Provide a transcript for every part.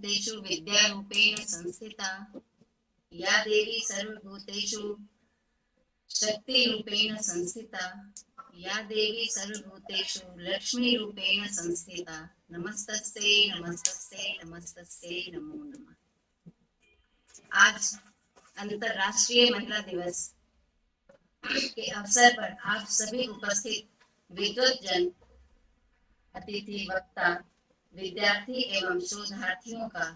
देषु विद्यारूपेण संस्थिता या देवी सर्वभूतेषु शक्तिरूपेण संस्थिता या देवी सर्वभूतेषु लक्ष्मीरूपेण संस्थिता नमस्तस्यै नमस्तस्यै नमस्तस्यै नमो नमः। आज अंतर्राष्ट्रीय महिला दिवस के अवसर पर आप सभी उपस्थित विद्वत जन, अतिथि वक्ता, विद्यार्थी एवं शोधार्थियों का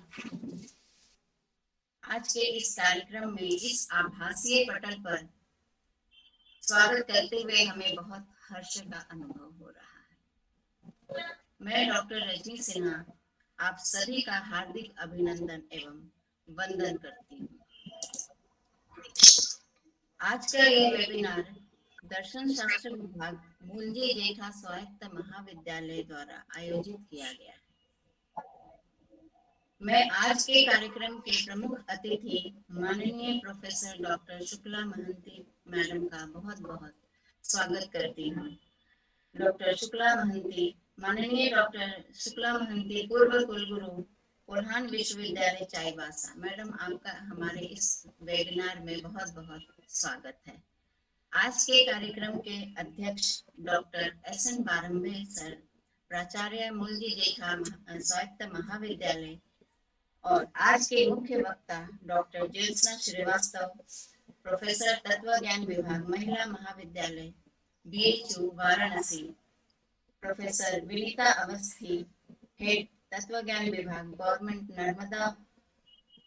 आज के इस कार्यक्रम में इस आभासीय पटल पर स्वागत करते हुए हमें बहुत हर्ष का अनुभव हो रहा है। मैं डॉक्टर रजनी सिन्हा आप सभी का हार्दिक अभिनंदन एवं वंदन करती हूँ। आज का यह वेबिनार दर्शन शास्त्र विभाग मूलजी जेठा स्वायत्त महाविद्यालय द्वारा आयोजित किया गया है। मैं आज के कार्यक्रम के प्रमुख अतिथि माननीय professor doctor Shukla Mahanti madam का बहुत बहुत स्वागत करती हूँ। डॉक्टर शुक्ला महंती, माननीय डॉक्टर शुक्ला महंती पूर्व कुलगुरु कोल्हान विश्वविद्यालय चाईबासा। मैडम आपका हमारे इस वेबिनार में बहुत बहुत स्वागत है। आज के कार्यक्रम के अध्यक्ष डॉक्टर एस.एन. बारंबे सर, प्राचार्य मूलजी जेठा स्वायत्त महाविद्यालय, और आज के मुख्य वक्ता डॉक्टर ज्योत्सना श्रीवास्तव, प्रोफेसर तत्व ज्ञान विभाग महिला महाविद्यालय BHU Varanasi, professor Vinita Awasthi, head तत्व ज्ञान विभाग government Narmada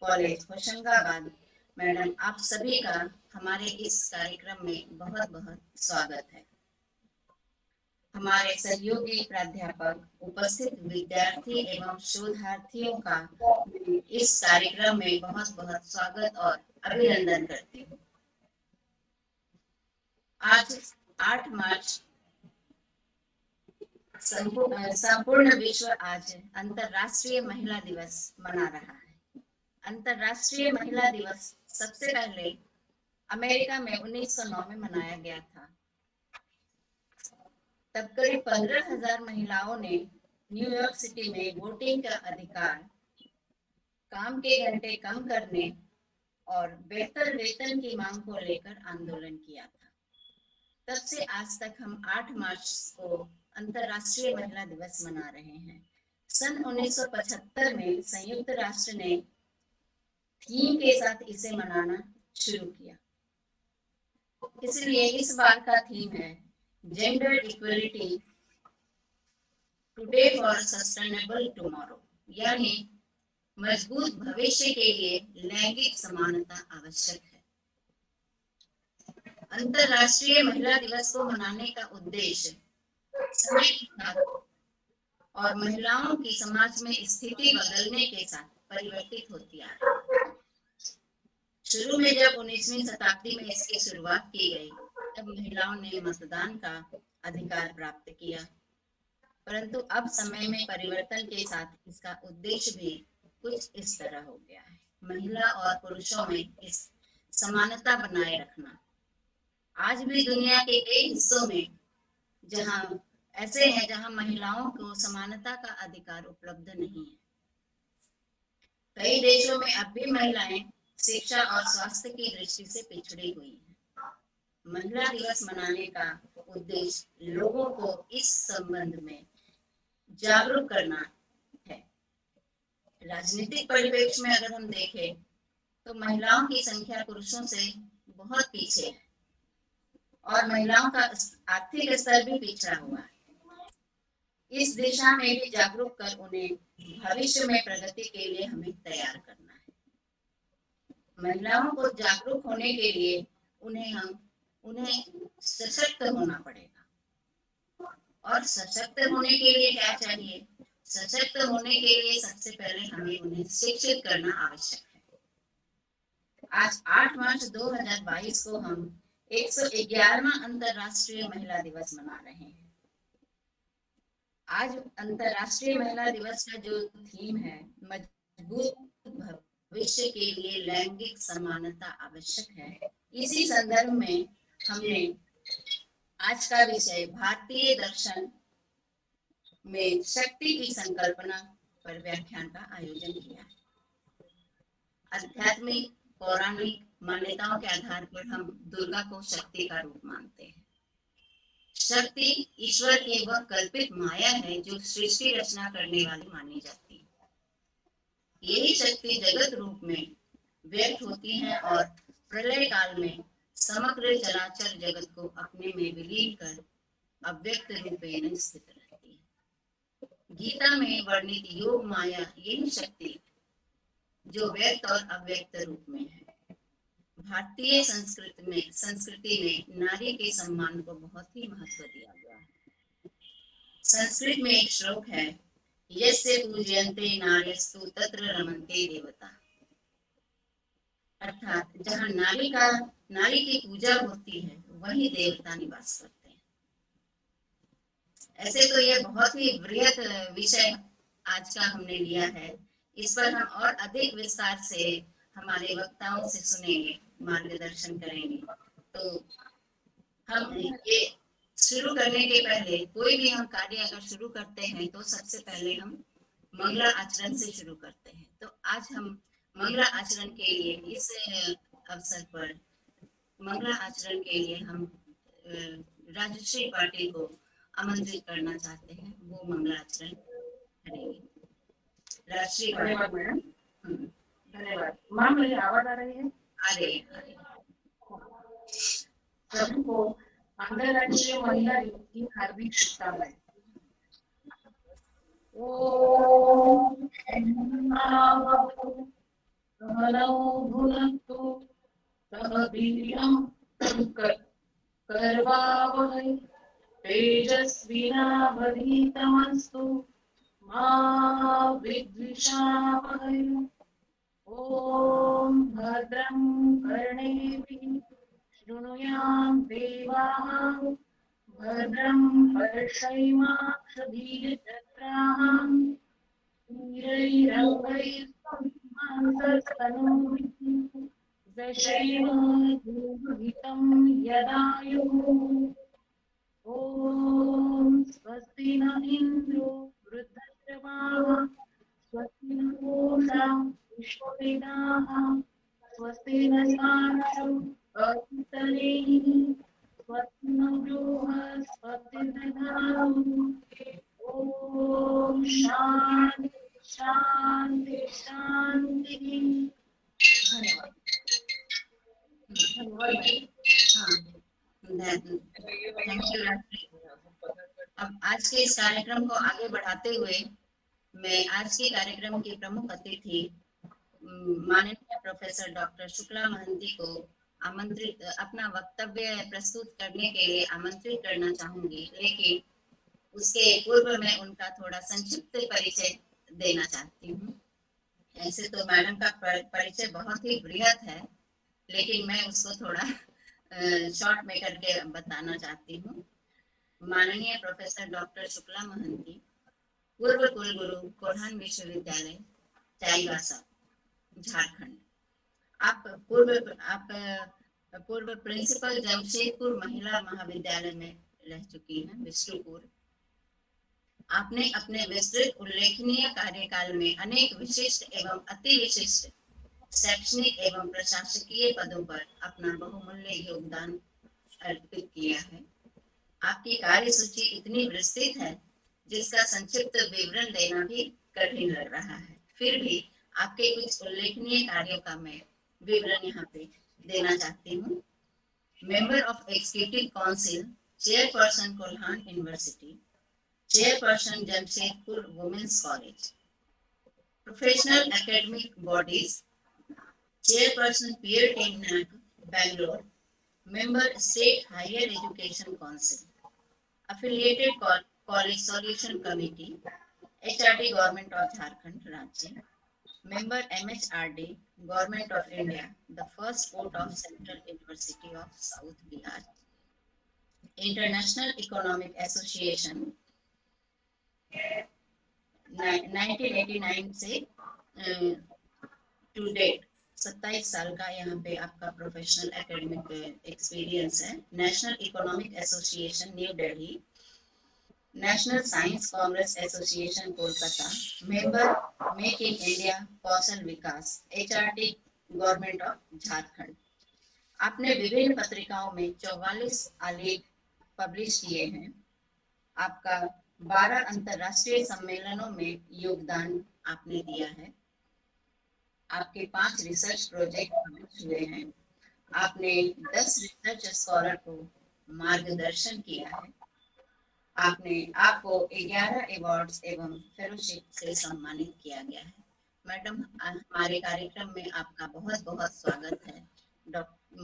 college Hoshangabad. Madam आप सभी का हमारे इस कार्यक्रम में बहुत बहुत स्वागत है। हमारे सहयोगी प्राध्यापक, उपस्थित विद्यार्थी एवं शोधार्थियों का इस कार्यक्रम में बहुत बहुत स्वागत और अभिनंदन करती हूँ। आज 8 मार्च संपूर्ण विश्व आज अंतर्राष्ट्रीय महिला दिवस मना रहा है। अंतर्राष्ट्रीय महिला दिवस सबसे पहले अमेरिका में 1909 में मनाया गया था। तब करीब 15,000 महिलाओं ने न्यूयॉर्क सिटी में वोटिंग का अधिकार, काम के घंटे कम करने और बेहतर वेतन की मांग को लेकर आंदोलन किया था। तब से आज तक हम 8 मार्च को अंतर्राष्ट्रीय महिला दिवस मना रहे हैं। सन 1975 में संयुक्त राष्ट्र ने थीम के साथ इसे मनाना शुरू किया। इसलिए इस बार का थीम है gender equality today for sustainable tomorrow, यानी मजबूत भविष्य के लिए लैंगिक समानता आवश्यक है। अंतर्राष्ट्रीय महिला दिवस को मनाने का उद्देश्य समय के साथ और महिलाओं की समाज में स्थिति बदलने के साथ परिवर्तित होती आ रही है। शुरू में जब 19वीं शताब्दी में इसकी शुरुआत की गई, तब महिलाओं ने मतदान का अधिकार प्राप्त किया, परंतु अब समय में परिवर्तन के साथ इसका उद्देश्य भी कुछ इस तरह हो गया है, महिला और पुरुषों में इस समानता बनाए रखना। आज भी दुनिया के कई हिस्सों में जहां ऐसे हैं जहां महिलाओं को समानता का अधिकार उपलब्ध नहीं है। कई देशों में अब भी महिलाएं शिक्षा और स्वास्थ्य की दृष्टि से पिछड़ी हुई हैं। महिला दिवस मनाने का उद्देश्य लोगों को इस संबंध में जागरूक करना है। राजनीतिक परिप्रेक्ष्य में अगर हम देखें तो महिलाओं की संख्या पुरुषों से बहुत पीछे है और महिलाओं का आर्थिक स्तर भी पिछड़ा हुआ है। इस दिशा में भी जागरूक कर उन्हें भविष्य में प्रगति के लिए हमें तैयार करना है। महिलाओं को जागरूक होने के लिए उन्हें सशक्त होना पड़ेगा। और सशक्त होने के लिए क्या चाहिए? सशक्त होने के लिए सबसे पहले हमें उन्हें शिक्षित करना आवश्यक है। आज 8 मार्च 2022 को हम 111वां अंतर्राष्ट्रीय महिला दिवस मना रहे हैं। आज अंतर्राष्ट्रीय महिला दिवस का जो थीम है, मजबूत भविष्य के लिए लैंगिक समानता आवश्यक है, इसी संदर्भ में हमने आज का विषय भारतीय दर्शन में शक्ति की संकल्पना पर व्याख्यान का आयोजन किया। आध्यात्मिक पौराणिक मान्यताओं के आधार पर हम दुर्गा को शक्ति का रूप मानते हैं। शक्ति ईश्वर की वह कल्पित माया है जो सृष्टि रचना करने वाली मानी जाती है। यही शक्ति जगत रूप में व्यक्त होती है और प्रलय काल में समग्र चराचर जगत को अपने में विलीन कर अव्यक्त रूपेण स्थित रहती है। गीता में वर्णित योग माया यही शक्ति जो व्यक्त और अव्यक्त रूप में है। भारतीय संस्कृति में नारी के सम्मान को बहुत ही महत्व दिया गया है। संस्कृत में एक श्लोक है, यस्य पूजयन्ते नार्यस्तु तत्र रमन्ते देवता। अर्थात जहाँ नारी की पूजा होती है वहीं देवता निवास करते हैं। ऐसे तो यह बहुत ही बृहत विषय आज का हमने लिया है। इस पर हम और अधिक विस्तार से हमारे वक्ताओं से सुनेंगे, मार्गदर्शन करेंगे। तो हम ये शुरू करने के पहले कोई भी हम कार्य अगर शुरू करते हैं तो सबसे पहले हम मंगला आचरण से शुरू करते हैं। तो आज हम मंगला आचरण के लिए इस अवसर पर मंगला आचरण के लिए हम राजश्री पाटिल को आमंत्रित करना चाहते हैं। वो मंगला आचरण करेंगे। राजश्री धन्यवाद मैडम। धन्यवाद मैम। मेरी आवाज आ रही है? आ रही है। सभी को अंतर्राष्ट्रीय महिला दिवस की हार्दिक शुभकामनाएं। ओम भुनक्तु सह वीर्यं कर्वावहै तेजस्विनावधीतमस्तु मा विद्विषावहै। ओम भद्रं कर्णेभिः शृणुयाम देवाः भद्रं पश्येमाक्षभिर्यजत्राः स्थिरैरङ्गैस्तनूभिः दशैवहितं यदायुः। ॐ स्वस्ति न इन्द्रो वृद्धश्रवाः स्वस्ति न पूषा विश्ववेदाः स्वस्ति न साक्षो अतितरेः स्वस्ति न बृहस्पतिर्दधातु। ओम शांति शांति शांति। धन्यवाद। अब आज के इस कार्यक्रम को आगे बढ़ाते हुए मैं आज के कार्यक्रम की प्रमुख अतिथि माननीय प्रोफेसर डॉक्टर शुक्ला महंती को आमंत्रित अपना वक्तव्य प्रस्तुत करने के लिए आमंत्रित करना चाहूंगी, लेकिन उसके पूर्व में उनका थोड़ा संक्षिप्त परिचय देना चाहती हूँ। ऐसे तो मैडम का परिचय बहुत ही बृहत है, लेकिन मैं उसको थोड़ा शॉर्ट में करके बताना चाहती हूँ। माननीय प्रोफेसर डॉक्टर शुक्ला महंती पूर्व कुलगुरु कोल्हान विश्वविद्यालय चाईबासा झारखंड। आप पूर्व प्रिंसिपल जमशेदपुर महिला महाविद्यालय में रह चुकी हैं, विष्णुपुर। आपने अपने विस्तृत उल्लेखनीय कार्यकाल में अनेक विशिष्ट एवं अति विशिष्ट शैक्षणिक एवं प्रशासकीय पदों पर अपना बहुमूल्य योगदान अर्पित किया है। आपकी कार्य सूची इतनी विस्तृत है जिसका संक्षिप्त विवरण देना भी कठिन लग रहा है। फिर भी आपके कुछ उल्लेखनीय कार्यों का मैं विवरण यहाँ पे देना चाहती हूँ। Member of executive council, chairperson Kolhan university, chairperson Jamshedpur women's college, professional academic bodies, chairperson peer team NAAC Bangalore, member state higher education council, affiliated college solution committee, HRD government of Jharkhand राज्य, member MHRD government of India, the first court of Central University of South Bihar, International Economic Association 1989 से to date 27 साल का यहाँ पे आपका professional academic experience है। National economic association new Delhi, national science Congress association Kolkata, member make in India Kaushal Vikas, HRD government of Jharkhand. आपने विभिन्न पत्रिकाओं में 44 आलेख पब्लिश किए हैं। आपका 12 अंतर्राष्ट्रीय सम्मेलनों में योगदान आपने दिया है। आपके 5 रिसर्च प्रोजेक्ट पब्लिश हुए हैं। आपने 10 रिसर्च स्कॉलर को मार्गदर्शन किया है। आपको 11 अवार्ड्स एवं फेलोशिप से सम्मानित किया गया है। मैडम, हमारे कार्यक्रम में आपका बहुत बहुत स्वागत है।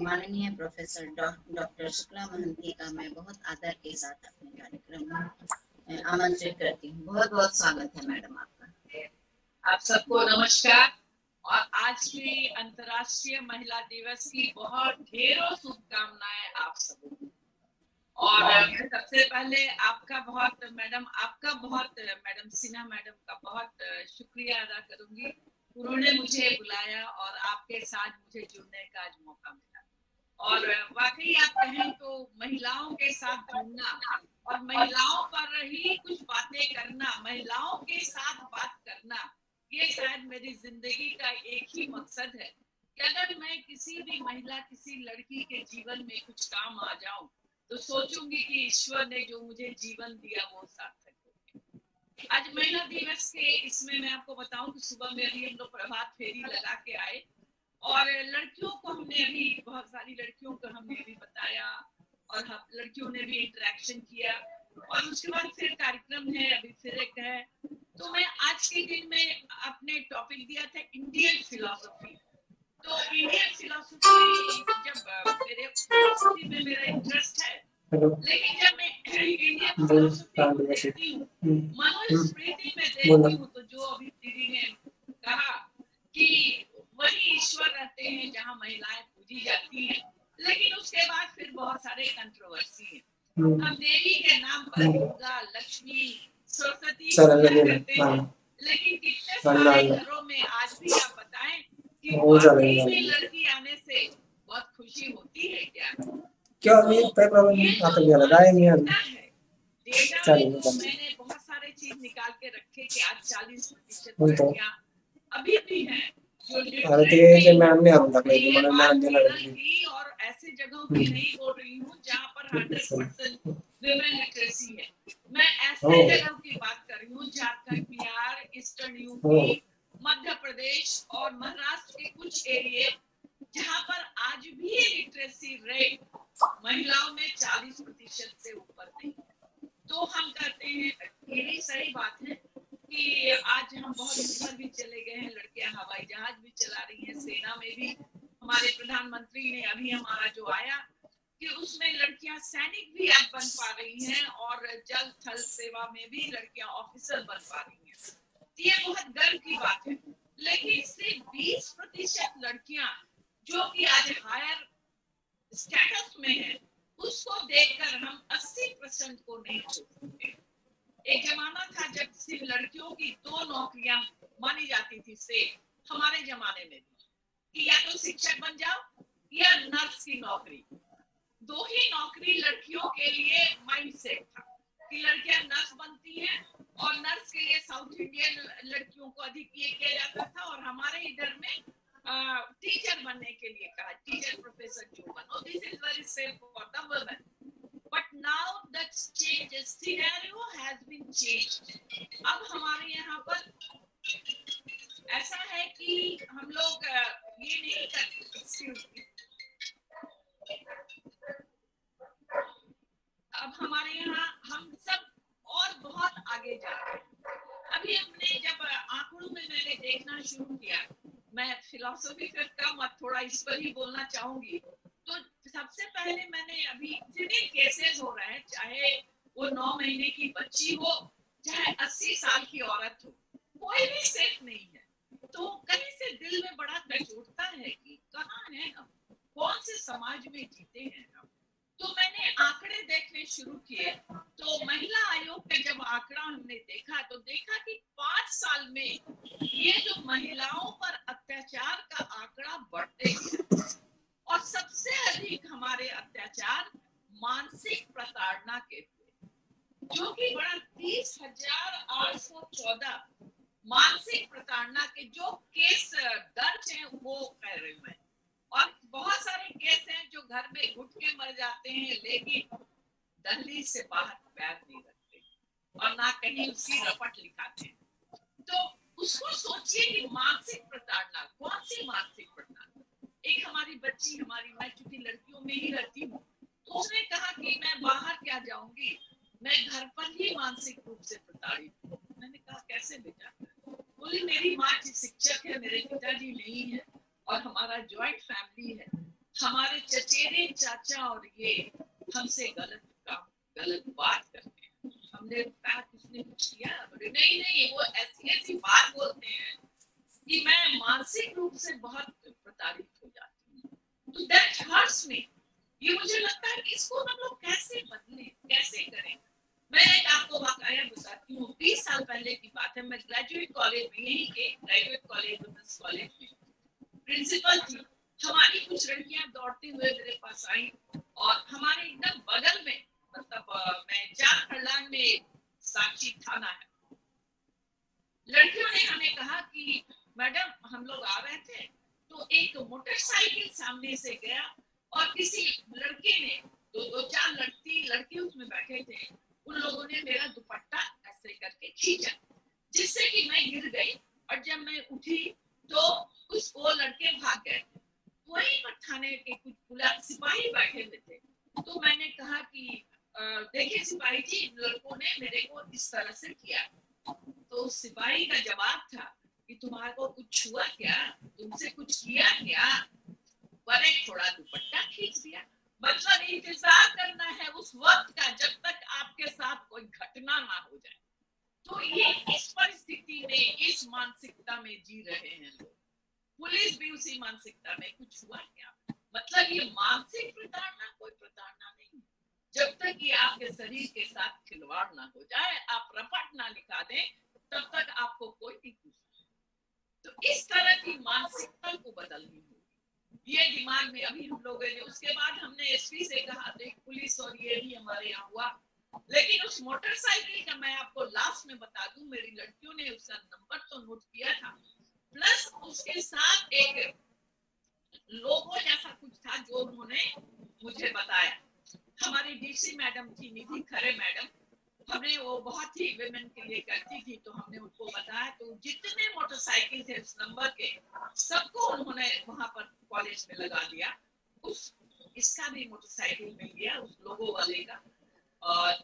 माननीय प्रोफेसर डॉक्टर शुक्ला महंती का मैं बहुत आदर के साथ अपने कार्यक्रम में आमंत्रित करती हूँ। बहुत बहुत स्वागत है मैडम आपका। आप सबको नमस्कार और आज की अंतर्राष्ट्रीय महिला दिवस की बहुत ढेरों शुभकामनाएं आप सबको। और मैं सबसे पहले मैडम सिन्हा मैडम का बहुत शुक्रिया अदा करूंगी। उन्होंने मुझे बुलाया और आपके साथ मुझे जुड़ने का आज मौका मिला। और वाकई आप कहें तो महिलाओं के साथ जुड़ना और महिलाओं पर ही कुछ बातें करना, महिलाओं के साथ बात करना, ये शायद मेरी जिंदगी का एक ही मकसद है कि अगर मैं किसी भी महिला, किसी लड़की के जीवन में कुछ काम आ जाऊं तो सोचूंगी कि ईश्वर ने जो मुझे जीवन दिया वो सार्थक हो। आज महिला दिवस के इसमें मैं आपको बताऊं कि सुबह में अभी हम लोग प्रभात फेरी लगा के आए और लड़कियों को हमने अभी बहुत सारी लड़कियों को हमने अभी बताया और लड़कियों ने भी इंटरेक्शन किया और उसके बाद फिर कार्यक्रम है, अभी फिर एक है। तो मैं आज के दिन में अपने टॉपिक दिया था इंडियन फिलॉसफी। तो इंडियन फिलॉसफी, जब मेरे फिलॉसफी में मेरा इंटरेस्ट है, लेकिन जब मैं इंडियन फिलॉसफी को देखती हूँ, मनुस्मृति में देखती हूँ, तो जो अभी दीदी ने कहा कि वही ईश्वर रहते हैं जहाँ महिलाएं पूजी जाती हैं, लेकिन उसके बाद फिर बहुत सारे कंट्रोवर्सी हैं। हम देवी के नाम पर दुर्गा, लक्ष्मी, सरस्वती करते हैं, लेकिन कितने सारे घरों में आज भी आप बताएं कि वाकई में लड़की आने से बहुत खुशी होती है क्या? क्या ये प्रॉब्लम आता गया लगा है यार। मैंने बहुत सारे चीज निकाल के रखे कि आज 40% लड़कियां अभी भी हैं अरे ते मैं हमने हम तक नहीं और मैंने ऐसे जगहों की नहीं बोल रही हूँ जहाँ पर 100% विमेन लिटरेसी है। मैं ऐसे जगहों की बात कर रही हूँ झारखंड, बिहार, ईस्टर्न यूपी, मध्य प्रदेश और महाराष्ट्र के कुछ एरिया जहाँ पर आज भी लिटरेसी रेट महिलाओं में 40% से ऊपर नहीं। तो हम कहते हैं ये भी सही बात है कि आज हम बहुत ऊपर भी चले गए हैं, लड़कियां हवाई जहाज भी चला रही हैं, सेना में भी हमारे प्रधानमंत्री ने अभी हमारा जो आया कि उसमें लड़कियां सैनिक भी आज बन पा रही हैं और जल थल सेवा में भी लड़कियां ऑफिसर बन पा रही हैं। ये बहुत गर्व की बात है, लेकिन सिर्फ 20% लड़कियां जो कि आज हायर स्टेटस में है, उसको देखकर हम 80% को नहीं छोड़ सकते। एक जमाना था जब सिर्फ लड़कियों की 2 नौकरियां मानी जाती थी से हमारे जमाने में कि या तो शिक्षक बन जाओ या नर्स की नौकरी। 2 ही नौकरी लड़कियों के लिए माइंडसेट था कि लड़कियां नर्स बनती हैं और नर्स के लिए साउथ इंडियन लड़कियों को अधिक ये किया जाता था और हमारे इधर में टीचर बनने के लिए कहा, टीचर प्रोफेसर जो बनो, this is very safe for the women. But now that change scenario has been changed. अब हमारे यहाँ पर ऐसा है कि हम लोग ये नहीं करते, अब हमारे यहाँ हम सब और बहुत आगे जा रहे हैं। अभी हमने जब आंकड़ों में मैंने देखना शुरू किया, मैं फिलॉसफी फिर कम थोड़ा इस पर ही बोलना चाहूंगी। तो सबसे पहले मैंने अभी जितने केसेस हो रहे हैं, चाहे वो 9 महीने की बच्ची हो, चाहे 80 साल की औरत हो, कोई भी सेफ नहीं है। तो कहीं से दिल में बड़ा कचोटता है कि कहाँ हैं हम, कौन से समाज में जीते हैं हम। तो मैंने आंकड़े देखने शुरू किए, तो महिला आयोग का जब आंकड़ा हमने देखा तो देखा कि 5 साल में ये जो महिलाओं पर अत्याचार का आंकड़ा बढ़ते गया और सबसे अधिक हमारे अत्याचार मानसिक प्रताड़ना के हुए, जो कि बड़ा 20,814 मानसिक प्रताड़ना के जो केस दर्ज हैं वो कह रही हूँ मैं। और बहुत सारे केस हैं जो घर में घुट के मर जाते हैं लेकिन दहलीज से बाहर पैर नहीं रखते और ना कहीं उसकी रपट लिखाते हैं। तो उसको सोचिए कि मानसिक प्रताड़ना, कौन सी मानसिक प्रताड़ना। एक हमारी बच्ची, मैं चूंकि लड़कियों में ही रहती हूँ, तो उसने कहा कि मैं बाहर क्या जाऊंगी, मैं घर पर ही मानसिक रूप से प्रताड़ित हूँ। मैंने कहा कैसे बेटा? बोली मेरी माँ जी शिक्षक है, मेरे पिताजी नहीं है और हमारा जॉइंट फैमिली है। हमारे चचेरे चाचा और ये हमसे गलत बात करते हैं। हमने कहा किसने कुछ किया? बोले नहीं, वो ऐसी बात बोलते हैं कि मैं मानसिक रूप से बहुत प्रताड़ित हो जाती हूँ। तो दैट हर्ट्स मी। ये मुझे लगता है कि इसको हम लोग कैसे बदलें, कैसे करें। मैं एक आपको वाकया बताती हूँ। 20 साल पहले की बात है। मैं ग्रेजुएट कॉलेज में, यहीं के ग्रेजुएट कॉलेज, वुमेन्स कॉलेज में प्रिंसिपल थी। हमारी कुछ लड़कियां दौड़ते हुए मेरे पास आई और हमारे एकदम बगल में, मतलब मैं 4 फरलांग में साक्षी थाना है। लड़कियों ने हमें कहा कि मैडम हम लोग आ रहे थे तो एक मोटरसाइकिल सामने से गया और किसी लड़के ने, दो चार लड़की उसमें बैठे थे, उन लोगों ने मेरा दुपट्टा ऐसे करके खींचा जिससे कि मैं गिर गई। और जब मैं उठी तो वो लड़के भाग गए थे। वहीं पर थाने के कुछ पुलिस सिपाही बैठे हुए थे। तो मैंने कहा कि देखिए सिपाही जी, लड़कों ने मेरे को इस तरह से किया। तो उस सिपाही का जवाब था कि तुम्हारे को कुछ हुआ क्या, तुमसे कुछ किया क्या? पर एक थोड़ा दुपट्टा खींच दिया। मतलब इंतजार करना है उस वक्त का जब तक आपके साथ कोई घटना ना हो जाए। तो ये इस परिस्थिति में, इस मानसिकता में जी रहे हैं लोग। पुलिस भी उसी मानसिकता में। कुछ हुआ क्या? मतलब ये मानसिक प्रताड़ना कोई प्रताड़ना नहीं। जब तक ये आपके शरीर के साथ खिलवाड़ ना हो जाए, आप रपट ना लिखा दें, तब तक आपको कोई नहीं पूछता। तो इस तरह की मानसिकता को बदलनी होगी। ये दिमाग में अभी हम लोगों ने, उसके बाद हमने एसपी से कहा, देख पुलिस और ये भी हमारे यहाँ हुआ। लेकिन उस मोटरसाइकिल का मैं आपको लास्ट में बता दूं, मेरी लड़कियों ने उसका नंबर तो नोट किया था, प्लस उसके साथ एक लोगो जैसा कुछ था जो उन्होंने मुझे बताया। हमारी डीसी मैडम थी, निधि खरे मैडम, हमने वो बहुत ही विमेन के लिए करती थी, तो हमने उनको बताया। तो जितने मोटरसाइकिल थे उस नंबर के, सबको उन्होंने वहां पर कॉलेज में लगा दिया। इसका भी मोटरसाइकिल मिल गया उस लोगो वाले का।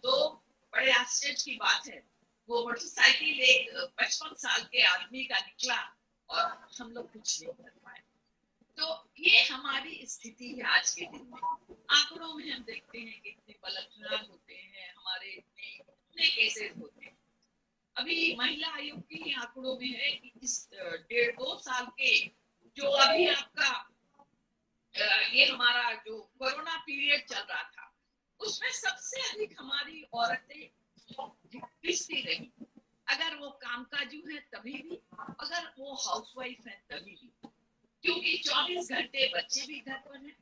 तो बड़े आश्चर्य की बात है, वो मोटरसाइकिल एक 55 साल के आदमी का निकला और हम लोग कुछ नहीं कर पाए। तो ये हमारी स्थिति है आज के दिन में। आंकड़ों में हम देखते हैं कि इतने बलात्कार होते हैं, हमारे इतने केसेस होते हैं। अभी महिला आयोग के आंकड़ों में है कि इस 1.5-2 साल के जो अभी आपका ये हमारा जो कोरोना पीरियड चल रहा था, उसमें सबसे अधिक हमारी औरतें पिछड़ी रही। अगर वो कामकाजू है तभी भी, अगर वो हाउसवाइफ है तभी भी, क्योंकि 24 घंटे बच्चे भी घर पर हैं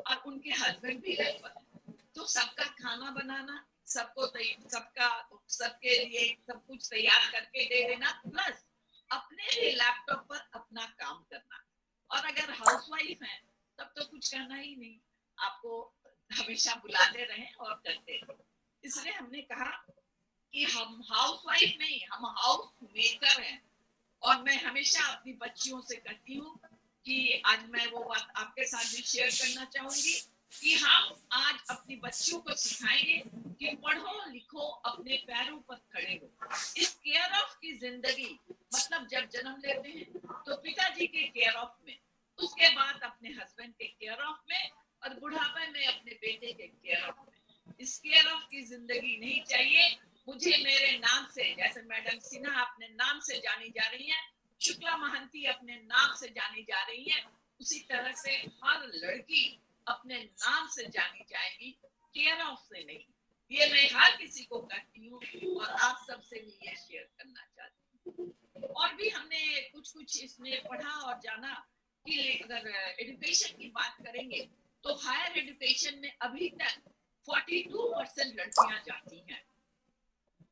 और उनके हस्बैंड भी घर पर हैं। तो सबका खाना बनाना, सबके लिए सब कुछ तैयार करके दे देना, प्लस अपने भी लैपटॉप पर अपना काम करना। और अगर हाउसवाइफ है तब तो कुछ करना ही नहीं, आपको हमेशा बुलाते रहे और करते रहे। इसलिए हमने कहा कि हम हाउसवाइफ नहीं, हम हाउस मेकर हैं। और मैं हमेशा अपनी बच्चियों से कहती हूँ कि आज मैं वो बात आपके साथ भी शेयर करना चाहूंगी कि हम आज अपनी बच्चियों को सिखाएंगे कि पढ़ो लिखो, अपने पैरों पर खड़े हो। इस केयर ऑफ की जिंदगी, मतलब जब जन्म लेते हैं तो पिताजी के केयर ऑफ में, उसके बाद अपने हस्बैंड के केयर ऑफ में, और बुढ़ापे में अपने बेटे के केयर ऑफ में। इस केयर ऑफ की जिंदगी नहीं चाहिए मुझे। मेरे नाम से, जैसे मैडम सिन्हा अपने नाम से जानी जा रही है, शुक्ला महंती अपने नाम से जानी जा रही है, उसी तरह से हर लड़की अपने नाम से जानी जाएगी, केयर ऑफ से नहीं। ये मैं हर किसी को कहती हूँ और आप सबसे भी ये शेयर करना चाहती हूँ। और भी हमने कुछ इसमें पढ़ा और जाना कि अगर एजुकेशन की बात करेंगे तो हायर एजुकेशन में अभी तक 42% लड़कियां जाती हैं।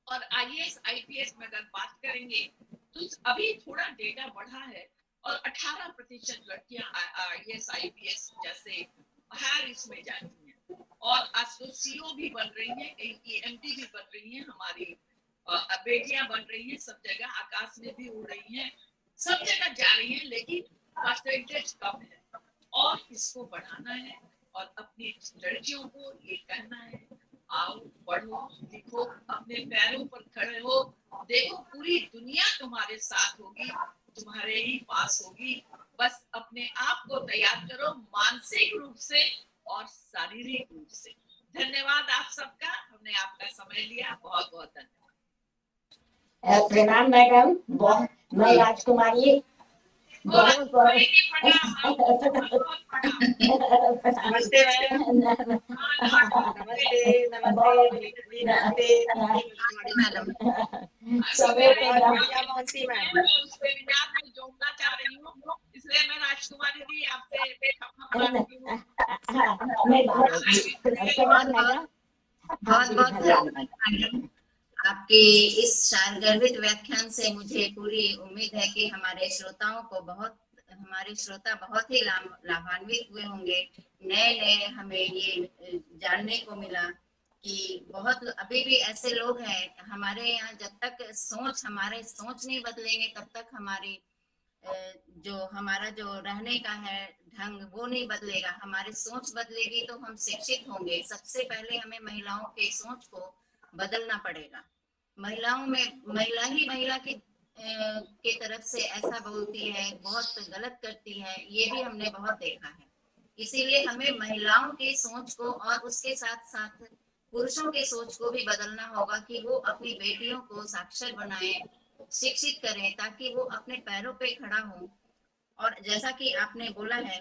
और आईएएस आईपीएस में अगर बात करेंगे तो अभी थोड़ा डेटा बढ़ा है और 18% लड़कियां आईएएस आईपीएस जैसे हायर इसमें जाती हैं और आज तो सीओ भी बन रही हैं, एएमटी भी बन रही हैं, हमारी बेटियां बन रही हैं, सब जगह आकाश में भी उड़ रही हैं, सब जगह जा रही हैं, लेकिन परसेंटेज कम है और इसको बढ़ाना है और अपनी लड़कियों को ये कहना है, आओ पढ़ो लिखो, अपने पैरों पर खड़े हो, देखो पूरी दुनिया तुम्हारे साथ होगी, तुम्हारे ही पास होगी, बस अपने आप को तैयार करो मानसिक रूप से और शारीरिक रूप से। धन्यवाद आप सबका, हमने आपका समय लिया, बहुत बहुत धन्यवाद। प्रणाम मैडम, मैं राजकुमारी बहुत बहुत नमस्ते मैम। नमस्ते नमस्ते नमस्ते मैडम समय पे मोहंती मैम। उस वेबिनार में जोड़ना चाह रही हूँ, इसलिए मैं राजकुमारी जी आपसे प्रणाम मैडम, बहुत बहुत धन्यवाद मैडम। आपके इस शारगर्भित व्याख्यान से मुझे पूरी उम्मीद है कि हमारे श्रोता बहुत ही लाभान्वित हुए होंगे। नए नए हमें ये जानने को मिला कि बहुत अभी भी ऐसे लोग हैं हमारे यहाँ, जब तक हमारे सोच नहीं बदलेंगे तब तक हमारी हमारा जो रहने का है ढंग वो नहीं बदलेगा। हमारी सोच बदलेगी तो हम शिक्षित होंगे। सबसे पहले हमें महिलाओं के सोच को बदलना पड़ेगा। महिला की तरफ से ऐसा बोलती है, बहुत गलत करती है, ये भी हमने बहुत देखा है। इसीलिए हमें महिलाओं की सोच को और उसके साथ साथ पुरुषों की सोच को भी बदलना होगा कि वो अपनी बेटियों को साक्षर बनाए, शिक्षित करें, ताकि वो अपने पैरों पे खड़ा हो। और जैसा कि आपने बोला है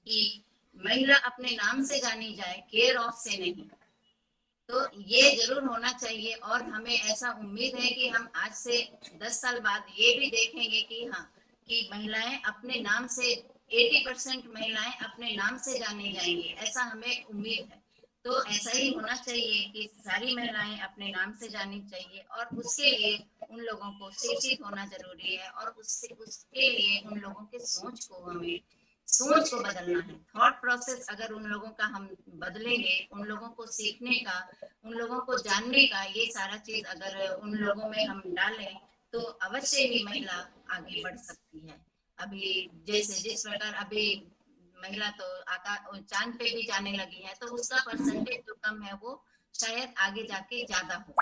कि महिला अपने नाम से जानी जाए, केयर ऑफ से नहीं, तो ये जरूर होना चाहिए। और हमें ऐसा उम्मीद है कि हम आज से 10 साल बाद ये भी देखेंगे कि हाँ, कि महिलाएं अपने नाम से 80% महिलाएं अपने नाम से जानी जाएंगी, ऐसा हमें उम्मीद है। तो ऐसा ही होना चाहिए कि सारी महिलाएं अपने नाम से जानी चाहिए और उसके लिए उन लोगों को शिक्षित होना जरूरी है और उसके लिए उन लोगों के सोच को बदलना है। थॉट प्रोसेस अगर उन लोगों का हम बदलेंगे, उन लोगों को सीखने का, उन लोगों को जानने का, ये सारा चीज अगर उन लोगों में हम डालें तो अवश्य ही महिला आगे बढ़ सकती है। अभी जिस प्रकार अभी महिला तो चांद पे भी जाने लगी है, तो उसका परसेंटेज जो कम है वो शायद आगे जाके ज्यादा हो,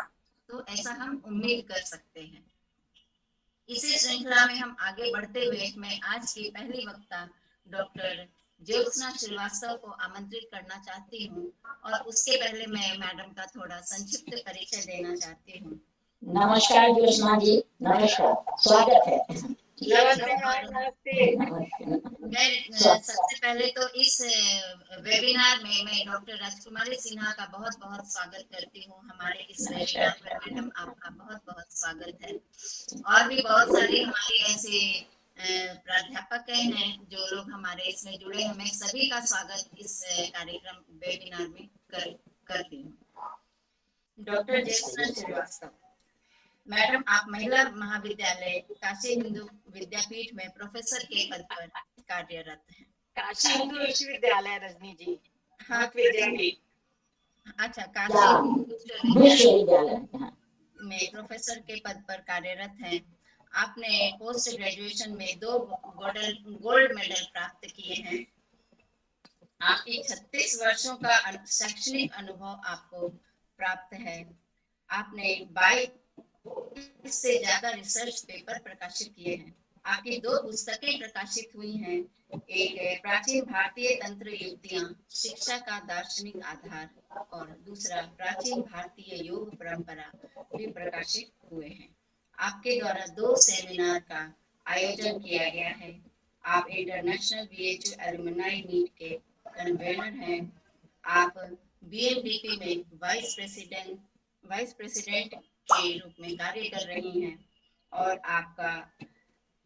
तो ऐसा हम उम्मीद कर सकते हैं। इसी श्रृंखला में हम आगे बढ़ते हुए मैं आज की पहली वक्ता डॉक्टर ज्योत्सना श्रीवास्तव को आमंत्रित करना चाहती हूँ और उसके पहले मैं मैडम का थोड़ा संक्षिप्त परिचय देना चाहती हूँ। नमस्कार ज्योत्सना जी, नमस्कार, स्वागत है। मैं सबसे पहले तो इस वेबिनार में मैं डॉक्टर राजकुमारी सिन्हा का बहुत बहुत स्वागत करती हूँ। हमारे इस वेबिनार में मैडम आपका बहुत बहुत स्वागत है। और भी बहुत सारे हमारे ऐसे प्राध्यापक हैं जो लोग हमारे इसमें जुड़े हैं, मैं सभी का स्वागत इस कार्यक्रम वेबिनार में करती हूँ। डॉक्टर ज्योत्सना श्रीवास्तव मैडम, आप महिला महाविद्यालय काशी हिंदू विद्यापीठ में प्रोफेसर के पद पर कार्यरत हैं। काशी हिंदू विश्वविद्यालय रजनी जी। हाँ, विद्यापीठ। अच्छा, काशी हिंदू विश्वविद्यालय में प्रोफेसर के पद पर कार्यरत हैं। आपने पोस्ट ग्रेजुएशन में 2 गोल्ड मेडल प्राप्त किए हैं। आपकी 36 वर्षों का शैक्षणिक अनुभव आपको प्राप्त है। आपने 22 से ज्यादा रिसर्च पेपर प्रकाशित किए हैं। आपकी 2 पुस्तकें प्रकाशित हुई हैं। एक प्राचीन भारतीय तंत्र युक्तियां, शिक्षा का दार्शनिक आधार, और दूसरा प्राचीन भारतीय योग परंपरा भी प्रकाशित हुए हैं। आपके द्वारा 2 सेमिनार का आयोजन किया गया है। आप इंटरनेशनल VHU एलुमनाई मीट के कन्वेनर हैं। आप BMDP में वाइस प्रेसिडेंट के रूप में कार्य कर रही हैं और आपका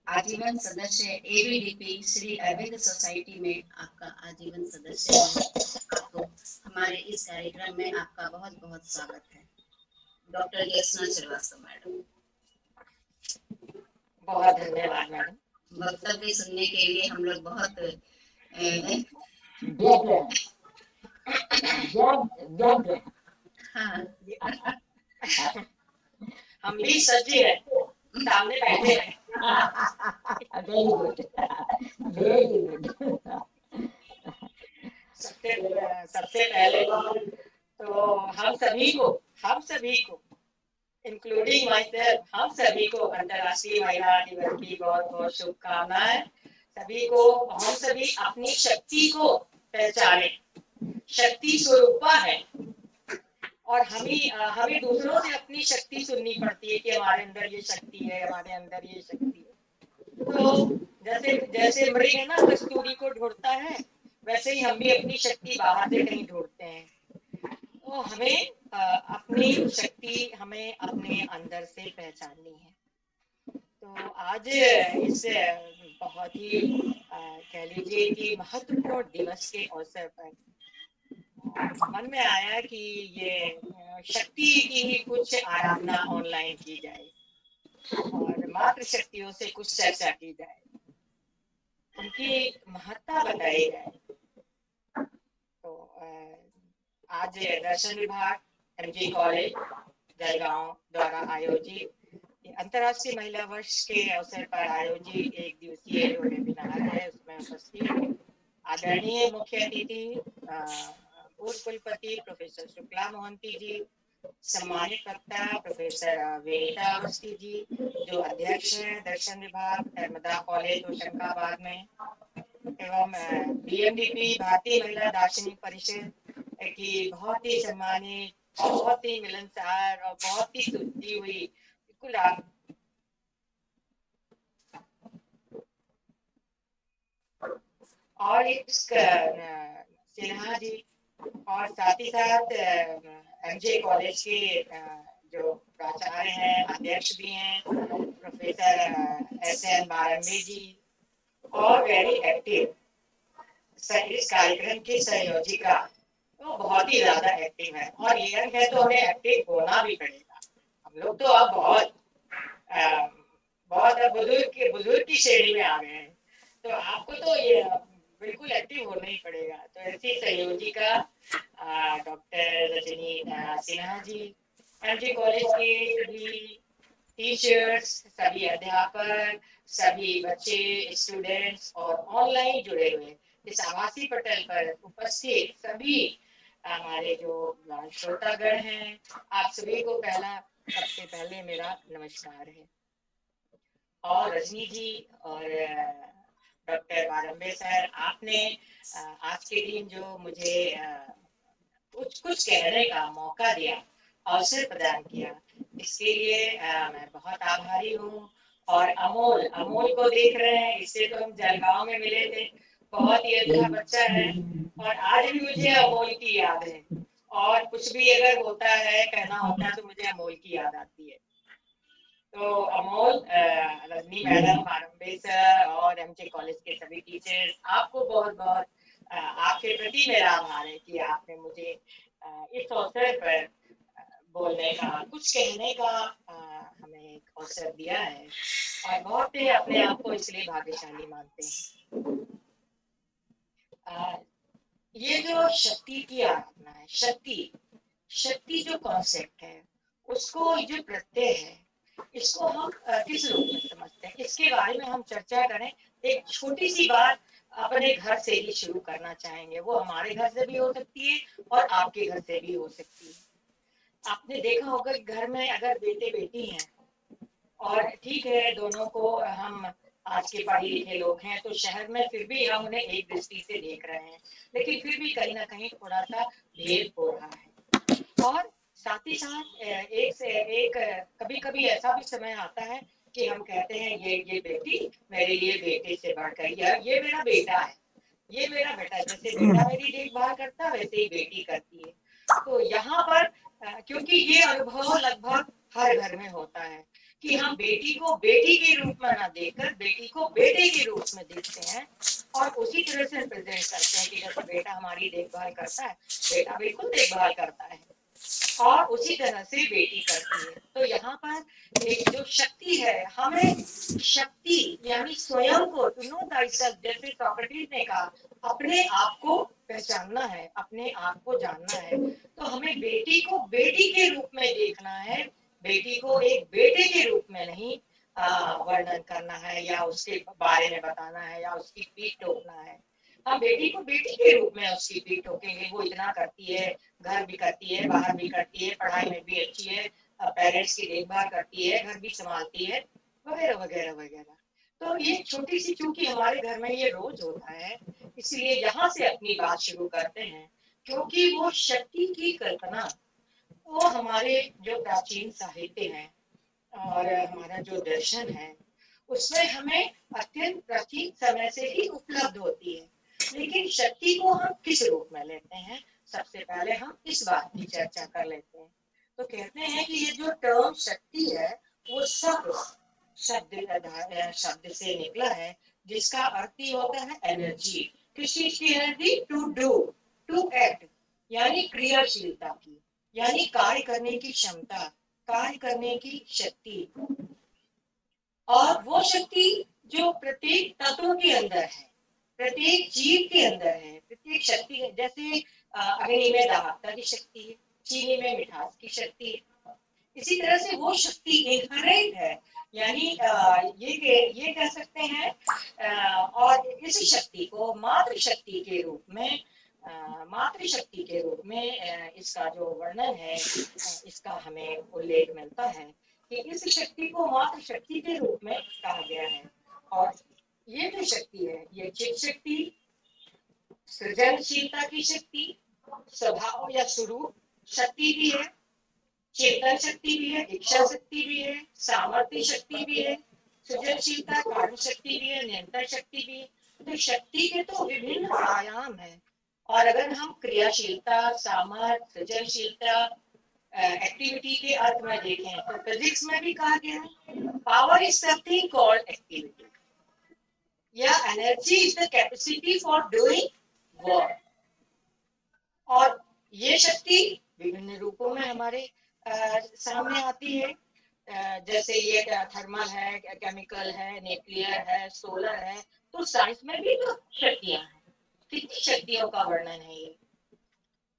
आजीवन सदस्य ABDP श्री अरविंद सोसाइटी में आपका आजीवन सदस्य है। आपको हमारे इस कार्यक्रम में आपका बहुत बहुत स्वागत है। Doctor Jyotsna Shrivastava madam. बहुत धन्यवाद मैडम। वक्तव्य सुनने के लिए हम लोग बहुत व्यग्र हैं, व्यग्र हैं। हाँ हम भी सज्जे हैं, सामने बैठे हैं। Very good, very good. सबसे पहले तो हम सभी को इंक्लूडिंग माई सेल्फ, हम सभी को अंतर्राष्ट्रीय महिला दिवस की बहुत बहुत शुभकामनाएं। सभी को, हम सभी अपनी शक्ति को पहचाने। शक्ति स्वरूपा है और हमें दूसरों से अपनी शक्ति सुननी पड़ती है कि हमारे अंदर ये शक्ति है, हमारे अंदर ये शक्ति है। तो जैसे जैसे मृग है ना कस्तूरी को ढूंढता है, वैसे ही हम भी अपनी शक्ति बाहर से कहीं ढूंढते हैं। तो हमें अपनी शक्ति हमें अपने अंदर से पहचाननी है। तो आज इस बहुत ही कह लीजिए कि महत्वपूर्ण दिवस के अवसर पर मन में आया कि ये शक्ति की ही कुछ आराधना ऑनलाइन की जाए और मात्र शक्तियों से कुछ चर्चा की जाए, उनकी महत्ता बताई जाए। तो आज दर्शन विभाग एमजी कॉलेज जलगांव द्वारा आयोजित अंतर्राष्ट्रीय महिला वर्ष के अवसर पर आयोजित एक दिवसीय जो वेबिनार है उसमें उपस्थित आदरणीय मुख्य अतिथि पूर्व कुलपति प्रोफेसर शुक्ला मोहंती जी, सम्मानित वक्ता प्रोफेसर विनीता अवस्थी जी जो अध्यक्ष हैं दर्शन विभाग नर्मदा कॉलेज होशंगाबाद में, एवं बीएमडीपी भारतीय महिला दार्शनिक परिषद की बहुत ही सम्मानित, बहुत ही मिलनसार और बहुत ही सुलझी हुई बिल्कुल और सिन्हा जी और साथ ही साथ एमजे कॉलेज के जो प्राचार्य हैं, अध्यक्ष भी हैं प्रोफेसर एसएन बारंबे जी और वेरी एक्टिव इस कार्यक्रम की संयोजिका, तो बहुत ही ज्यादा एक्टिव है और यंग है तो हमें एक्टिव होना भी पड़ेगा। हम लोग तो अब बहुत बुजुर्ग की श्रेणी में आ गए हैं, तो आपको तो ये बिल्कुल एक्टिव होना ही पड़ेगा। तो ऐसी संयोजिका doctor Rajni Sinha ji, MG college के सभी टीचर्स, सभी अध्यापक, सभी बच्चे स्टूडेंट्स और ऑनलाइन जुड़े हुए इस आभासी पटल पर उपस्थित सभी हमारे जो श्रोतागण हैं, आप सभी को सबसे पहले मेरा नमस्कार है। और रजनी जी और डॉक्टर बारंबे सर, आपने आज के दिन जो मुझे कुछ कहने का मौका दिया, अवसर प्रदान किया, इसके लिए मैं बहुत आभारी हूँ। और अमोल को देख रहे हैं, इससे तो हम जलगांव में मिले थे, बहुत ही अच्छा बच्चा है और आज भी मुझे अमोल की याद है और कुछ भी अगर होता है कहना होता है तो मुझे अमोल की याद आती है। तो अमोल, रजनी मैडम, बारंबे सर और एमजे कॉलेज के सभी टीचर्स, आपको बहुत बहुत आपके प्रति मेरा आभार है कि आपने मुझे इस अवसर पर बोलने का, कुछ कहने का हमें एक अवसर दिया है और बहुत ही अपने आप को इसलिए भाग्यशाली मानते हैं। ये जो शक्ति की आराधना है, शक्ति जो कॉन्सेप्ट है, उसको जो प्रत्यय है, इसको हम किस रूप में समझते हैं, इसके बारे में हम चर्चा करें। एक छोटी सी बात अपने घर से ही शुरू करना चाहेंगे, वो हमारे घर से भी हो सकती है और आपके घर से भी हो सकती है। आपने देखा होगा कि घर में अगर बेटे बेटी हैं और ठीक है दोनों को हम आज के पढ़े लिखे लोग हैं तो शहर में फिर भी हम उन्हें एक दृष्टि से देख रहे हैं, लेकिन फिर भी कहीं ना कहीं थोड़ा सा भेद हो रहा है। और साथ ही साथ एक से एक कभी कभी ऐसा भी समय आता है कि हम कहते हैं ये बेटी मेरे लिए बेटे से बढ़कर, ये मेरा बेटा है, ये मेरा बेटा, जैसे बेटा मेरी देखभाल करता है वैसे ही बेटी करती है। तो यहाँ पर क्योंकि ये अनुभव लगभग हर घर में होता है कि हम बेटी को बेटी के रूप में ना देखकर बेटी को बेटे के रूप में देखते हैं और उसी तरह से प्रेजेंट करते हैं कि जैसे बेटा हमारी देखभाल करता है, बेटा बिल्कुल देखभाल करता है। और उसी तरह से बेटी करती है। तो यहाँ पर एक जो शक्ति है, हमें शक्ति यानी स्वयं को, टू नो thyself, जैसे सॉक्रेटिस ने कहा, अपने आप को पहचानना है, अपने आप को जानना है। तो हमें बेटी को बेटी के रूप में देखना है, बेटी को एक बेटे के रूप में नहीं वर्णन करना है या उसके बारे में बताना है या उसकी पीठ टोकना है। हम बेटी को बेटी के रूप में उसकी पीठ ठोकेंगे, वो इतना करती है, घर भी करती है, बाहर भी करती है, पढ़ाई में भी अच्छी है, पेरेंट्स की देखभाल करती है, घर भी संभालती है, वगैरह वगैरह वगैरह। तो ये छोटी सी, चूंकि हमारे घर में ये रोज होता है, इसलिए यहाँ से अपनी बात शुरू करते हैं। क्योंकि वो शक्ति की कल्पना, वो हमारे जो प्राचीन साहित्य है और हमारा जो दर्शन है, उसमें हमें अत्यंत प्राचीन समय से ही उपलब्ध होती है। लेकिन शक्ति को हम किस रूप में लेते हैं, सबसे पहले हम इस बात की चर्चा कर लेते हैं। तो कहते हैं कि ये जो टर्म शक्ति है, वो शब्द से निकला है, जिसका अर्थ ही होता है एनर्जी। किस चीज की energy? To do, to act, यानी क्रियाशीलता की, यानी कार्य करने की क्षमता, कार्य करने की शक्ति। और वो शक्ति जो प्रत्येक तत्व के अंदर है, प्रत्येक जीव के अंदर है, प्रत्येक शक्ति है। जैसे अग्नि में दाहकता की शक्ति है, चीनी में मिठास की शक्ति है, इसी तरह से वो शक्ति इनहेरेंट है, यानी ये कह सकते हैं। और इस शक्ति को मातृशक्ति के रूप में, मातृशक्ति के रूप में इसका जो वर्णन है, इसका हमें उल्लेख मिलता है कि इस शक्ति को मातृशक्ति के रूप में कहा गया है। और ये जो शक्ति है, ये चित शक्ति, सृजनशीलता की शक्ति, स्वभाव या स्वरूप शक्ति भी है, चेतन शक्ति भी है, इच्छा शक्ति भी है, सामर्थ्य शक्ति भी है, सृजनशीलता, कारण शक्ति भी है, नियंत्रण शक्ति भी है। तो शक्ति के तो विभिन्न आयाम है। और अगर हम क्रियाशीलता, सामर्थ्य, सृजनशीलता, एक्टिविटी के अर्थ में देखें, तो फिजिक्स में भी कहा गया है, power is something called activity, या energy is the capacity for doing work. और ये शक्ति विभिन्न रूपों में हमारे सामने आती है। जैसे ये थर्मल है, केमिकल है, न्यूक्लियर है, सोलर है। तो साइंस में भी तो शक्तियां हैं, कितनी शक्तियों का वर्णन है ये।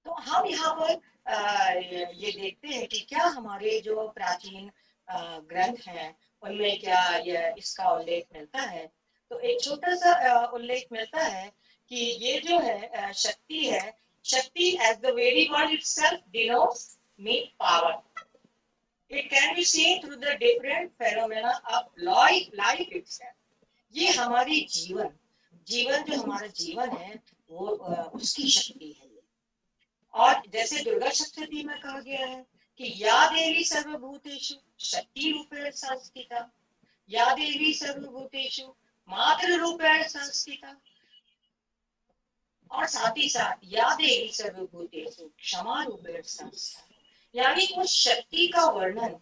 तो हम यहाँ पर ये देखते हैं कि क्या हमारे जो प्राचीन ग्रंथ हैं, उनमें क्या ये इसका उल्लेख मिलता है। तो एक छोटा सा उल्लेख मिलता है कि ये जो है शक्ति है, शक्ति as the very word itself denotes mean power. It can be seen through the different phenomena of life itself. ये हमारी जीवन जो हमारा जीवन है, वो उसकी शक्ति है। और जैसे दुर्गा सप्तशती में कहा गया है कि या देवी सर्वभूतेषु शक्ति रूपेण संस्थिता, या देवी सर्वभूतेषु मातृ रूपेण संस्थिता। और साथ ही साथ या देवी सर्वभूतेषु क्षमा रूपेण संस्थिता, यानी उस शक्ति का वर्णन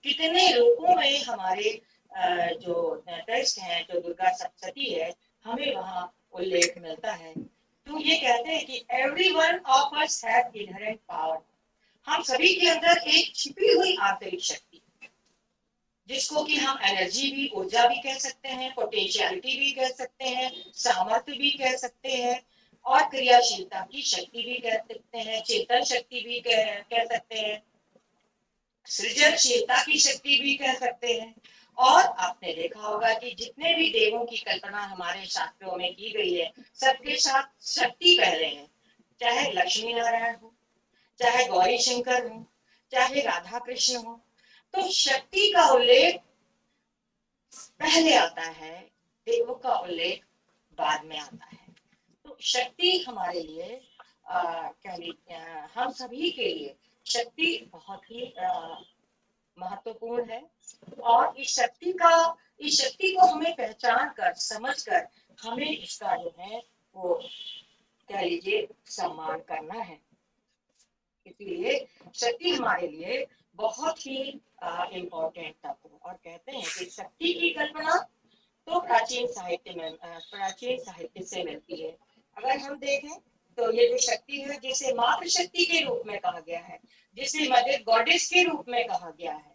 कितने रूपों में हमारे जो टेक्स्ट हैं, जो दुर्गा सप्तशती है, हमें वहाँ उल्लेख मिलता है। तो ये कहते हैं कि everyone of us has inherent power. हम सभी के अंदर एक छिपी हुई आंतरिक शक्ति, जिसको कि हम एनर्जी भी, ऊर्जा भी कह सकते हैं, पोटेंशियलिटी भी कह सकते हैं, सामर्थ्य भी कह सकते हैं, और क्रियाशीलता की शक्ति भी कह सकते हैं, चेतन शक्ति भी कह सकते हैं, सृजनशीलता की शक्ति भी कह सकते हैं। और आपने देखा होगा कि जितने भी देवों की कल्पना हमारे शास्त्रों में की गई है, सबके साथ शक्ति पहले है। चाहे लक्ष्मी नारायण हो, चाहे गौरी शंकर हो, चाहे राधा कृष्ण हो, तो शक्ति का उल्लेख पहले आता है, देवों का उल्लेख बाद में आता है। तो शक्ति हमारे लिए हम सभी के लिए शक्ति बहुत ही महत्वपूर्ण है। और इस शक्ति को हमें पहचान कर, समझ कर, हमें इसका जो है वो कह लीजिए सम्मान करना है। इसलिए शक्ति हमारे लिए बहुत ही इम्पोर्टेंट तत्व। और कहते हैं कि शक्ति की कल्पना तो प्राचीन साहित्य से मिलती है। अगर हम देखें तो ये जो शक्ति है जिसे मातृशक्ति के रूप में कहा गया है, जिसे मदर गॉडेस के रूप में कहा गया है,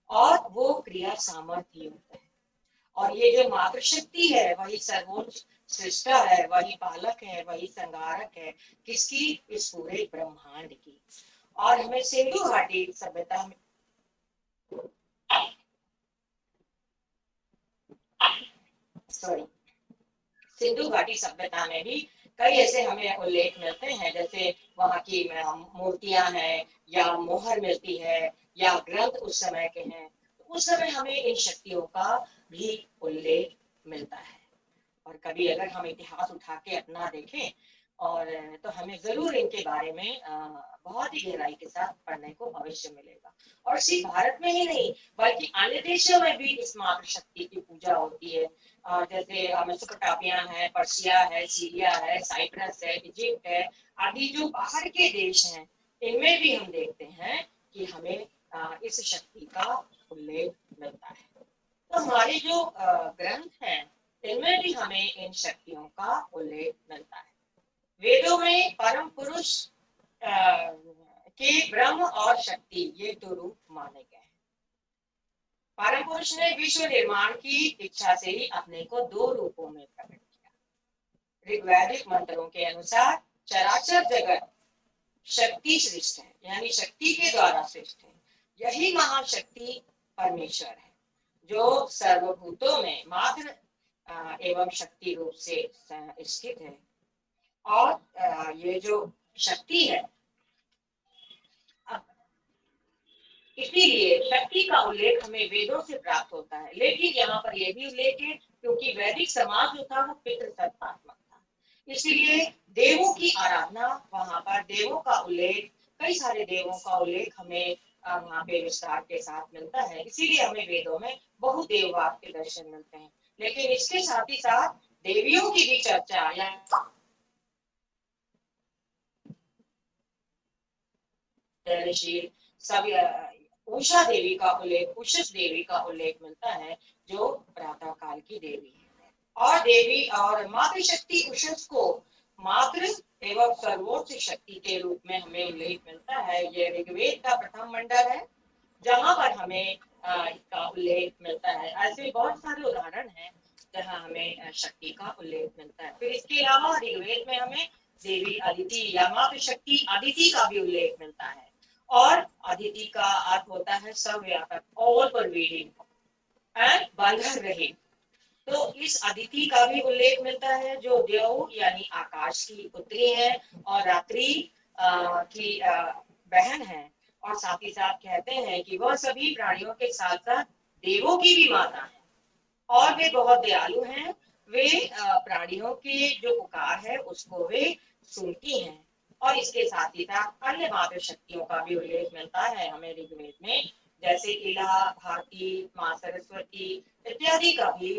और वो क्रिया सामर्थ्य युक्त है। और ये जो मातृशक्ति है वही सर्वोच्च सृष्टा है, वही पालक है, वही संहारक है, किसकी? इस पूरे ब्रह्मांड की। और हमें सिंधु घाटी सभ्यता में सिंधु घाटी सभ्यता में भी कई ऐसे हमें उल्लेख मिलते हैं, जैसे वहाँ की मूर्तियां हैं, या मोहर मिलती है, या ग्रंथ उस समय के हैं। तो उस समय हमें इन शक्तियों का भी उल्लेख मिलता है। और कभी अगर हम इतिहास उठा के अपना देखें और तो हमें जरूर इनके बारे में बहुत ही गहराई के साथ पढ़ने को अवश्य मिलेगा। और सिर्फ भारत में ही नहीं बल्कि अन्य देशों में भी इस मातृशक्ति की पूजा होती है। जैसे मेसोपोटामिया है, पर्शिया है, सीरिया है, साइप्रस है, इजिप्ट है, आदि जो बाहर के देश हैं, इनमें भी हम देखते हैं कि हमें इस शक्ति का उल्लेख मिलता है। तो हमारे जो ग्रंथ हैं इनमें भी हमें इन शक्तियों का उल्लेख मिलता है। वेदों में परम पुरुष के ब्रह्म और शक्ति ये दो रूप माने गए हैं। परम पुरुष ने विश्व निर्माण की इच्छा से ही अपने को दो रूपों में प्रकट किया। ऋग्वैदिक मंत्रों के अनुसार चराचर जगत शक्ति सृष्ट है, यानी शक्ति के द्वारा सृष्ट है। यही महाशक्ति परमेश्वर है जो सर्वभूतों में मात्र एवं शक्ति रूप से स्थित है। और ये जो शक्ति है, इसीलिए शक्ति का उल्लेख हमें वेदों से प्राप्त होता है। लेकिन यहाँ पर यह भी उल्लेख है क्योंकि वैदिक समाज जो था वो पितृसत्तात्मक था, इसलिए देवों की आराधना, वहां पर देवों का उल्लेख, कई सारे देवों का उल्लेख हमें वहाँ पे विस्तार के साथ मिलता है। इसीलिए हमें वेदों में बहुत देववाद के दर्शन मिलते हैं। लेकिन इसके साथ ही साथ देवियों की भी चर्चा या उषा देवी का उल्लेख, उषस देवी का उल्लेख मिलता है जो प्रातः काल की देवी है। और देवी और मातृशक्ति उषस को मातृ एवं सर्वोच्च शक्ति के रूप में हमें उल्लेख मिलता है। ये ऋग्वेद का प्रथम मंडल है जहाँ पर हमें इसका उल्लेख मिलता है। ऐसे बहुत सारे उदाहरण हैं जहाँ हमें शक्ति का उल्लेख मिलता है। फिर इसके अलावा ऋग्वेद में हमें देवी अदिति या मातृशक्ति अदिति का भी उल्लेख मिलता है। और अदिति का अर्थ होता है सर्वव्यापक, ऑल परवेडिंग एंड बंधन रहित। तो इस अदिति का भी उल्लेख मिलता है जो देव यानी आकाश की पुत्री है और रात्रि की बहन है। और साथ ही साथ कहते हैं कि वह सभी प्राणियों के साथ साथ देवों की भी माता है और वे बहुत दयालु हैं। वे प्राणियों की जो पुकार है उसको वे सुनती हैं। और इसके साथ ही साथ अन्य मातृ शक्तियों का भी उल्लेख मिलता है हमें ऋग्वेद में, जैसे इला, भारती, माँ सरस्वती इत्यादि का भी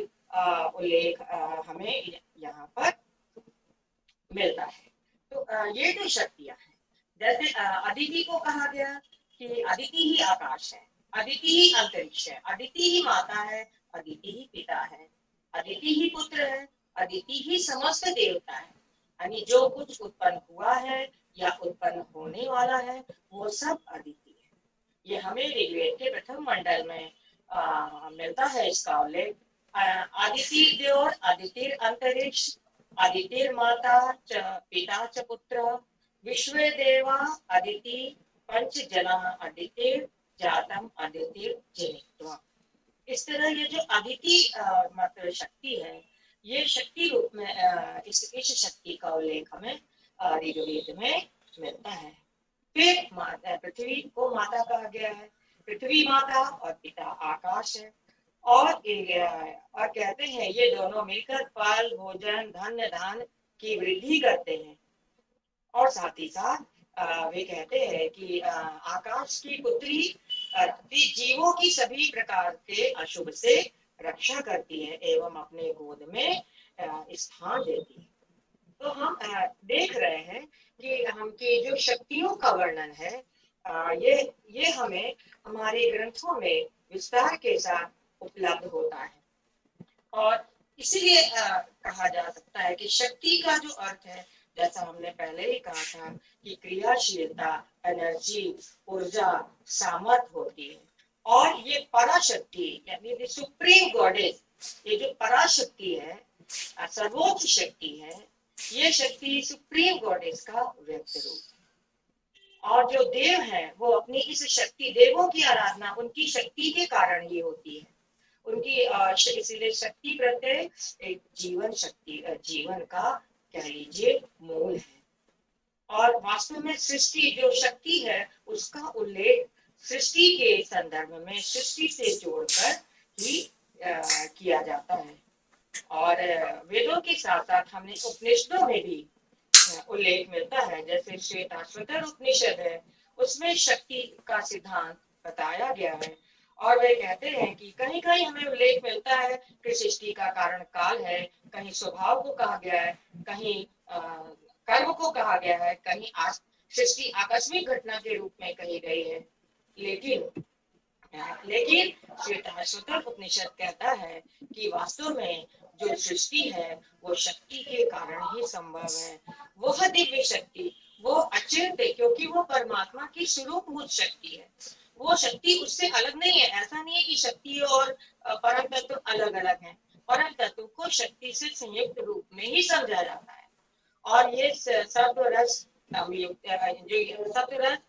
उल्लेख हमें यहाँ पर मिलता है। तो ये जो शक्तियां हैं, जैसे अदिति को कहा गया कि अदिति ही आकाश है, अदिति ही अंतरिक्ष है, अदिति ही माता है, अदिति ही पिता है, अदिति ही पुत्र है, अदिति ही समस्त देवता है। यानी जो कुछ उत्पन्न हुआ है या उत्पन्न होने वाला है वो सब अदिति है। ये हमें ऋग्वेद के प्रथम मंडल में मिलता है इसका उल्लेख। आदितिर्द्योर आदितिर अंतरिक्ष आदितिर माता च पिता च पुत्र विश्वे देवा अदिति पंच जना अदितिर जातम अदितिर जनित्वा। इस तरह ये जो अदिति मात्र शक्ति है, ये शक्ति रूप में इस शक्ति का उल्लेख हमें ऋग्वेद में मिलता है। फिर पृथ्वी को माता कहा गया है। पृथ्वी माता और पिता आकाश है। और कहते हैं ये दोनों मिलकर फल, भोजन, धन्य धान की वृद्धि करते हैं। और साथ ही साथ वे कहते हैं कि आकाश की पुत्री जीवों की सभी प्रकार के अशुभ से रक्षा करती है एवं अपने गोद में स्थान देती है। तो हम देख रहे हैं कि हम की जो शक्तियों का वर्णन है ये हमें हमारे ग्रंथों में विस्तार के साथ उपलब्ध होता है। और इसीलिए कहा जा सकता है कि शक्ति का जो अर्थ है, जैसा हमने पहले ही कहा था कि क्रियाशीलता, एनर्जी, ऊर्जा, सामर्थ होती है। और ये पराशक्ति यानी सुप्रीम गॉडेस, ये जो पराशक्ति है, सर्वोच्च शक्ति है, ये शक्ति सुप्रीम गॉडेस का व्यक्त रूप। और जो देव है वो अपनी इस शक्ति, देवों की आराधना उनकी शक्ति के कारण ही होती है। उनकी इसीलिए शक्ति प्रत्यय एक जीवन शक्ति, जीवन का कह लीजिए मूल है। और वास्तव में सृष्टि जो शक्ति है उसका उल्लेख सृष्टि के संदर्भ में सृष्टि से जोड़कर ही किया जाता है। और वेदों के साथ साथ हमने उपनिषदों में भी उल्लेख मिलता है। जैसे श्वेताश्वतर उपनिषद है, उसमें शक्ति का सिद्धांत बताया गया है। और वे कहते हैं कि कहीं कहीं हमें उल्लेख मिलता है कि सृष्टि का कारण काल है, कहीं स्वभाव को कहा गया है, कहीं कर्म को कहा गया है, कहीं सृष्टि आकस्मिक घटना के रूप में कही गई है। लेकिन श्वेताश्वतर उपनिषद कहता है कि वास्तव में जो सृष्टि है वो शक्ति के कारण ही संभव है। वह दिव्य शक्ति, वो अचिंत्य, क्योंकि वो परमात्मा की स्वरूपभूत शक्ति है। वो शक्ति उससे अलग नहीं है। ऐसा नहीं है कि शक्ति और परम तत्व अलग अलग हैं। परम तत्व को शक्ति से संयुक्त रूप में ही समझा जाता है। और ये सत्व रस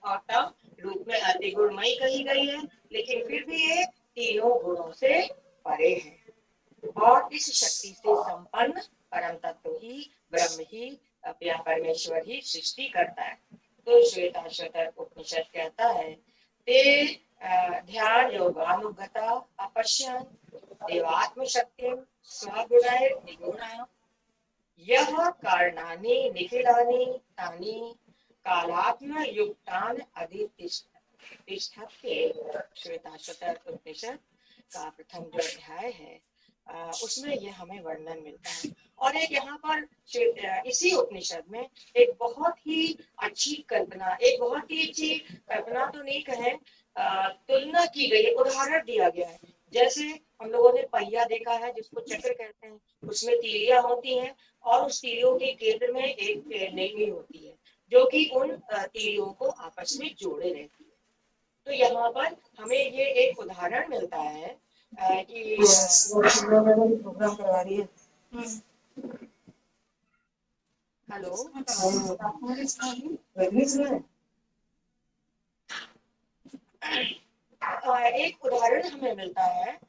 और तम रूप में अति गुणमयी कही गई है, लेकिन फिर भी ये तीनों गुणों से परे है। और इस शक्ति से संपन्न परम तत्व ही, ब्रह्म ही, परमेश्वर ही सृष्टि करता है। तो श्वेताश्वतर उपनिषद कहता है, ते ध्यान योगानुगता अपश्यन् देवात्म शक्तिं स्वगुणैः निगुणाः यह कारणानि निखिलानि तानि कालात्म युक्तान अधितिष्ठते। श्वेताश्वतर उपनिषद का प्रथम जो अध्याय है उसमें यह हमें वर्णन मिलता है। और एक यहाँ पर इसी उपनिषद में एक बहुत ही अच्छी कल्पना, एक बहुत ही अच्छी कल्पना तो नहीं कहें, तुलना की गई, उदाहरण दिया गया है। जैसे हम लोगों ने पहिया देखा है जिसको चक्र कहते हैं, उसमें तीलियां होती हैं और उस तीलियों के केंद्र में एक नेमी होती है जो कि उन तीलियों को आपस में जोड़े रहती है। तो यहाँ पर हमें ये एक उदाहरण मिलता है कि प्रोग्राम करवा रही है। हेलो, एक उदाहरण हमें मिलता है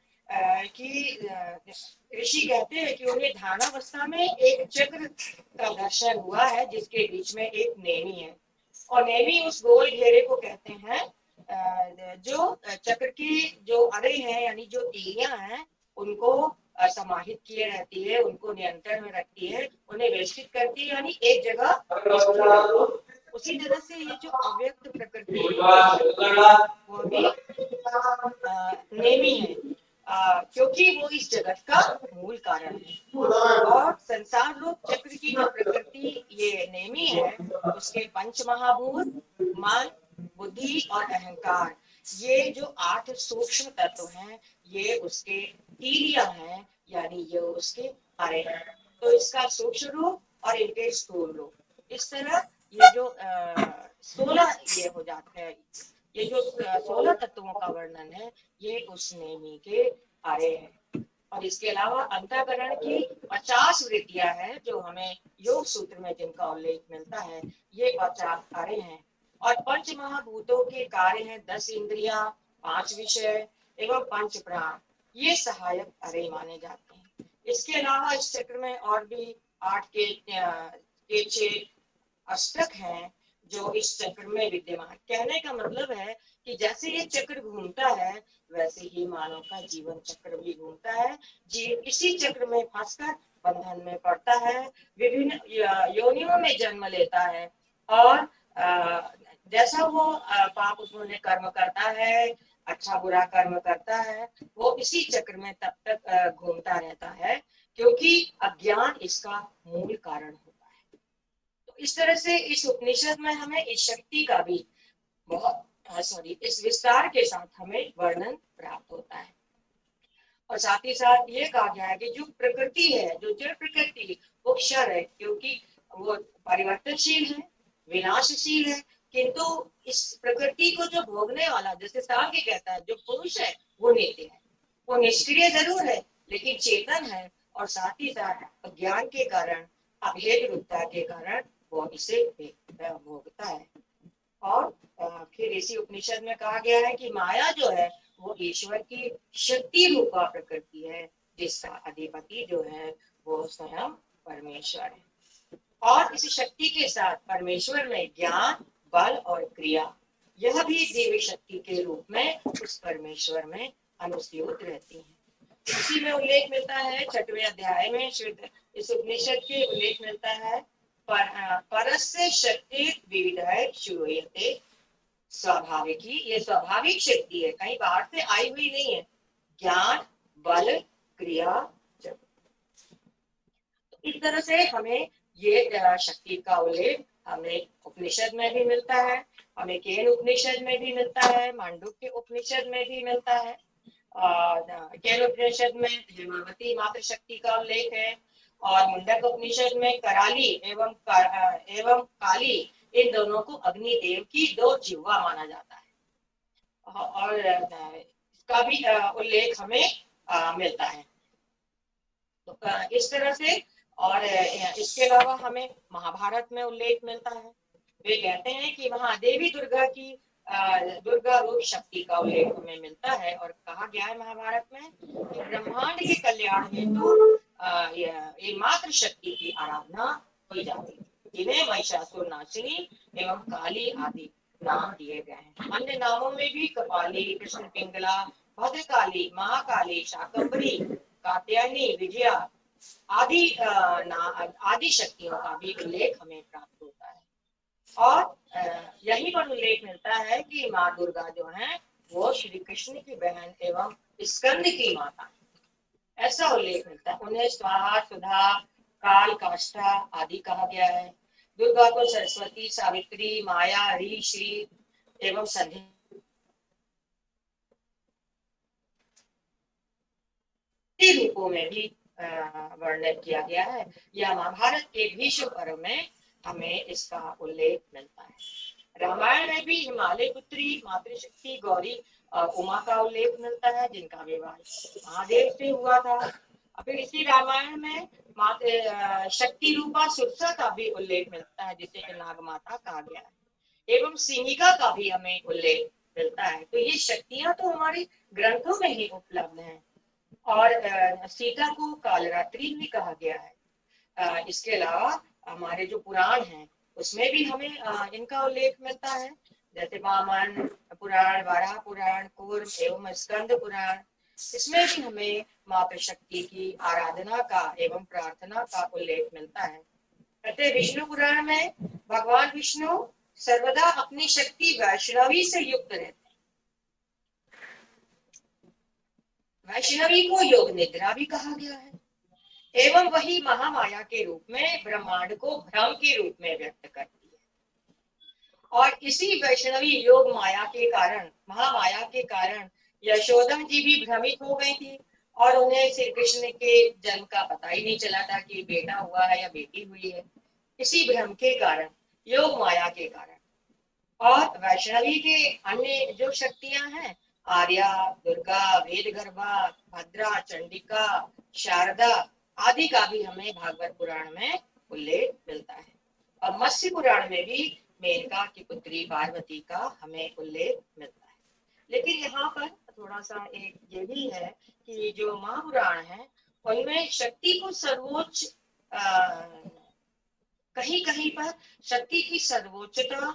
कि ऋषि कहते हैं कि उन्हें ध्यानावस्था में एक चक्र का दर्शन हुआ है जिसके बीच में एक नेमी है। और नेमी उस गोल घेरे को कहते हैं जो चक्र की जो अरे हैं यानी जो तीलियां हैं उनको समाहित किए रहती है, उनको नियंत्रण में रखती है, उन्हें व्यवस्थित करती है, यानी एक जगह। उसी तरह से ये जो अव्यक्त प्रकृति वो भी नेमी है, क्योंकि वो इस जगत का मूल कारण है। और संसार रूप चक्र की जो प्रकृति ये नेमी है, उसके पंच महाभूत मन, बुद्धि और अहंकार, ये जो 8 सूक्ष्म तत्व हैं, ये उसके तीलियां हैं, यानी ये उसके अरे हैं। तो इसका सूक्ष्म रूप और इनके स्थूल रूप, इस तरह ये जो 16 ये हो जाते हैं। ये जो 16 तत्वों का वर्णन है ये उस नेमी के अरे हैं। और इसके अलावा अंतःकरण की 50 वृत्तियां हैं जो हमें योग सूत्र में जिनका उल्लेख मिलता है, ये 50 अरे हैं। और पंच महाभूतों के कार्य हैं 10 इंद्रियां, 5 विषय एवं 5 प्राण, ये सहायक अरे माने जाते हैं। इसके अलावा इस चक्र में और भी 8 के 6 अष्टक हैं जो इस चक्र में विद्यमान। कहने का मतलब है कि जैसे ये चक्र घूमता है वैसे ही मानव का जीवन चक्र भी घूमता है। जीव इसी चक्र में फंसकर बंधन में पड़ता है, विभिन्न योनियों में जन्म लेता है और जैसा वो पाप पुण्य कर्म करता है, अच्छा बुरा कर्म करता है, वो इसी चक्र में तब तक घूमता रहता है क्योंकि अज्ञान इसका मूल कारण होता है। तो इस तरह से इस उपनिषद में हमें इस शक्ति का भी इस विस्तार के साथ हमें वर्णन प्राप्त होता है। और साथ ही साथ ये कहा गया है कि जो प्रकृति है, जो जड़ प्रकृति, वो क्षर है, क्योंकि वो परिवर्तनशील है, विनाशशील है, किंतु इस प्रकृति को जो भोगने वाला, जैसे सांख्य कहता है, जो पुरुष है वो नित्य है, वो निष्क्रिय जरूर है लेकिन चेतन है, और साथ ही साथ अज्ञान के कारण, अभेद रूपता के कारण वो इसे भोगता है। और फिर इसी उपनिषद में कहा गया है कि माया जो है वो ईश्वर की शक्ति रूपा प्रकृति है, जिसका अधिपति जो है वो स्वयं परमेश्वर है। और इस शक्ति के साथ परमेश्वर में ज्ञान, बल और क्रिया, यह भी देवी शक्ति के रूप में उस परमेश्वर में अनुस्यूत रहती है। इसी में उल्लेख मिलता है 6वें अध्याय में, इस उपनिषद के उल्लेख मिलता है, परस्य शक्ति विविधय श्रूयते, स्वाभाविकी, ये स्वाभाविक शक्ति है, कहीं बाहर से आई हुई नहीं है। ज्ञान, बल, क्रिया, जब इस तरह से हमें ये शक्ति का उल्लेख हमें उपनिषद में भी मिलता है, हमें केन उपनिषद में भी मिलता है, मांडुक्य उपनिषद में भी मिलता है। केन उपनिषद में हेमावती मातृ शक्ति का उल्लेख है, और मुंडक उपनिषद में कराली एवं काली, इन दोनों को अग्निदेव की 2 जिह्वा माना जाता है, और इसका भी उल्लेख हमें मिलता है। तो इस तरह से, और इसके अलावा हमें महाभारत में उल्लेख मिलता है। वे कहते हैं कि वहाँ देवी दुर्गा की दुर्गा रूप शक्ति का उल्लेख हमें मिलता है, और कहा गया है महाभारत में कि ब्रह्मांड के कल्याण हेतु ये मातृ शक्ति की आराधना की जाती है, जिन्हें महिषासुर नाशिनी एवं काली आदि नाम दिए गए हैं। अन्य नामों में भी कपाली, कृष्ण पिंगला, भद्रकाली, महाकाली, शाकंभरी, कात्यायनी, विजया आदि शक्तियों का भी उल्लेख हमें प्राप्त होता है। और यहीं पर उल्लेख मिलता है कि माँ दुर्गा जो है वो श्री कृष्ण की बहन एवं स्कंद की माता है, ऐसा उल्लेख मिलता है। उन्हें स्वाहा, सुधा, काल, काष्ठा आदि कहा गया है। दुर्गा को सरस्वती, सावित्री, माया, हरि, श्री एवं संध्या रूपों में भी वर्णन किया गया है। यह महाभारत के भीष्म पर्व में हमें इसका उल्लेख मिलता है। रामायण में भी हिमालय पुत्री मातृशक्ति गौरी उमा का उल्लेख मिलता है, जिनका विवाह महादेव से हुआ था। फिर इसी रामायण में शक्ति रूपा सुरसा का भी उल्लेख मिलता है, जिसे कि नाग माता कहा गया है, एवं सिंहिका का भी हमें उल्लेख मिलता है। तो ये शक्तियां तो हमारे ग्रंथों में ही उपलब्ध हैं। और सीता को कालरात्रि भी कहा गया है। इसके अलावा हमारे जो पुराण हैं उसमें भी हमें इनका उल्लेख मिलता है, जैसे वामन पुराण, वाराह पुराण, कूर्म एवं स्कंद पुराण, इसमें भी हमें मातृ शक्ति की आराधना का एवं प्रार्थना का उल्लेख मिलता है। कहते विष्णु पुराण में भगवान विष्णु सर्वदा अपनी शक्ति वैष्णवी से युक्त रहते हैं। वैष्णवी को योग निद्रा भी कहा गया है, एवं वही महामाया के रूप में ब्रह्मांड को भ्रम के रूप में व्यक्त करती है। और इसी वैष्णवी योग माया के कारण, महामाया के कारण यशोदा जी भी भ्रमित हो गई थी, और उन्हें श्री कृष्ण के जन्म का पता ही नहीं चला था कि बेटा हुआ है या बेटी हुई है, इसी भ्रम के कारण, योग माया के कारण। और वैष्णवी के अन्य जो शक्तियां हैं, आर्या, दुर्गा, वेदगर्भा, भद्रा, चंडिका, शारदा आदि का भी हमें भागवत पुराण में उल्लेख मिलता है। और मत्स्य पुराण में भी मेनका की पुत्री पार्वती का हमें उल्लेख मिलता है। लेकिन यहाँ पर थोड़ा सा एक ये भी है कि जो महापुराण है उनमें शक्ति को सर्वोच्च, कहीं कहीं पर शक्ति की सर्वोच्चता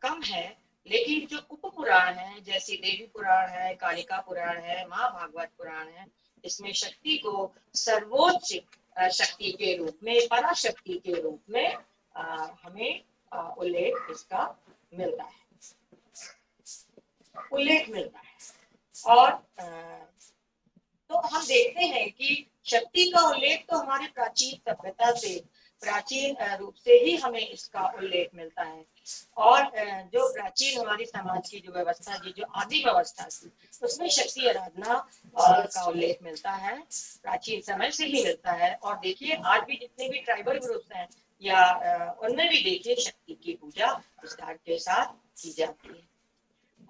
कम है, लेकिन जो उप पुराण है, जैसे देवी पुराण है, कालिका पुराण है, महाभागवत पुराण है, इसमें शक्ति को सर्वोच्च शक्ति के रूप में, पराशक्ति के रूप में हमें उल्लेख इसका मिलता है, उल्लेख मिलता है। और तो हम देखते हैं कि शक्ति का उल्लेख तो हमारे प्राचीन सभ्यता से प्राचीन रूप से ही हमें इसका उल्लेख मिलता है। और जो प्राचीन हमारी समाज की जो व्यवस्था थी, जो आदि व्यवस्था थी, उसमें शक्ति आराधना का उल्लेख मिलता है, प्राचीन समय से ही मिलता है। और देखिए आज भी जितने भी ट्राइबल ग्रुप्स हैं या उनमें भी देखिए शक्ति की पूजा विस्तार के साथ की जाती है।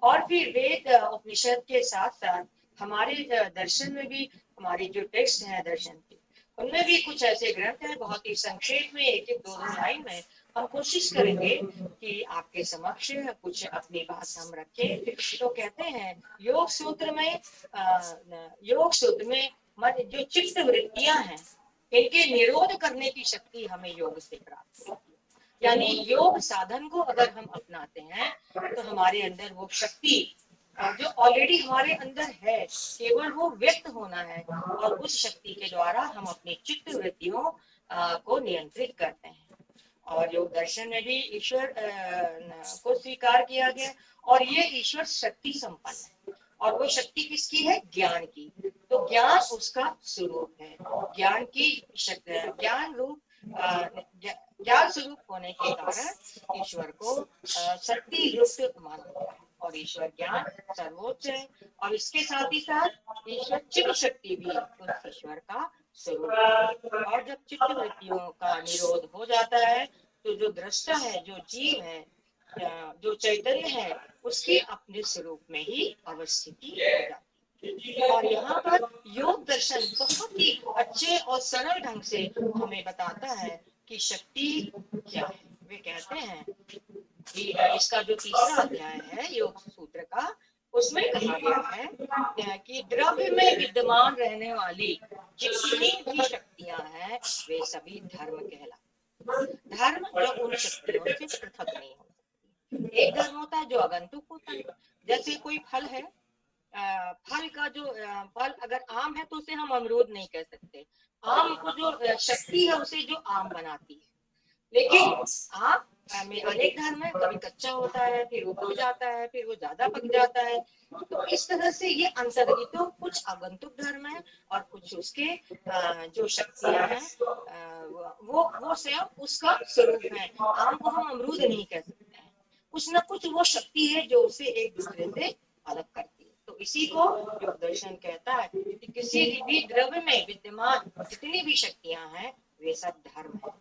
और फिर वेद उपनिषद के साथ साथ हमारे दर्शन में भी हमारी जो टेक्स्ट है दर्शन के, उनमें भी कुछ ऐसे ग्रंथ हैं, बहुत ही संक्षेप में एक एक दो लाइन में हम कोशिश करेंगे कि आपके समक्ष कुछ अपनी बात हम रखें। तो कहते हैं योग सूत्र में मन जो चित्त वृत्तियां हैं, इनके निरोध करने की शक्ति हमें योग से प्राप्त होती है। यानी योग साधन को अगर हम अपनाते हैं तो हमारे अंदर वो शक्ति जो ऑलरेडी हमारे अंदर है, केवल वो व्यक्त होना है, और उस शक्ति के द्वारा हम अपनी चित्त वृत्तियों को नियंत्रित करते हैं। और योग दर्शन में भी ईश्वर को स्वीकार किया गया, और ये ईश्वर शक्ति संपन्न है। और वो शक्ति किसकी है? ज्ञान की। तो ज्ञान उसका स्वरूप है। ज्ञान की शक्ति, ज्ञान स्वरूप होने के कारण ईश्वर को शक्ति युक्त माना गया है। और ईश्वर ज्ञान सर्वोच्च है, और इसके साथ ही साथ ईश्वर चित्त शक्ति भी उस ईश्वर का स्वरूप है। और जब चित्त वृत्तियों का निरोध हो जाता है तो जो दृष्टा है, जो जीव है, जो चैतन्य है, उसकी अपने स्वरूप में ही अवस्थिति हो जाती है। और यहाँ पर योग दर्शन बहुत ही अच्छे और सरल ढंग से हमें बताता है कि शक्ति क्या है। वे कहते हैं कि इसका जो तीसरा अध्याय है योग सूत्र का, उसमें कहा गया है कि द्रव्य में विद्यमान रहने वाली जितनी भी शक्तियां हैं वे सभी धर्म कहलाते। धर्म जो उन शक्तियों से पृथक नहीं हो सकती। एक धर्म होता है जो आगंतुक होता है, जैसे कोई फल है, फल का जो फल अगर आम है तो उसे हम अमरूद नहीं कह सकते। आम को जो शक्ति है उसे जो आम बनाती है। लेकिन आम में अनेक धर्म है, कभी कच्चा होता है, फिर वो पक जाता है, फिर वो ज्यादा पक जाता है। तो इस तरह से ये अंतर्गत तो कुछ आगंतुक धर्म है, और कुछ उसके जो शक्तियां हैं वो स्वयं उसका स्वरूप है। आम को हम अमरूद नहीं कह सकते हैं, कुछ न कुछ वो शक्ति है जो उसे एक दूसरे से अलग करती है। तो इसी को योग दर्शन कहता है कि किसी भी द्रव्य में विद्यमान जितनी भी शक्तियां हैं वे सब धर्म है,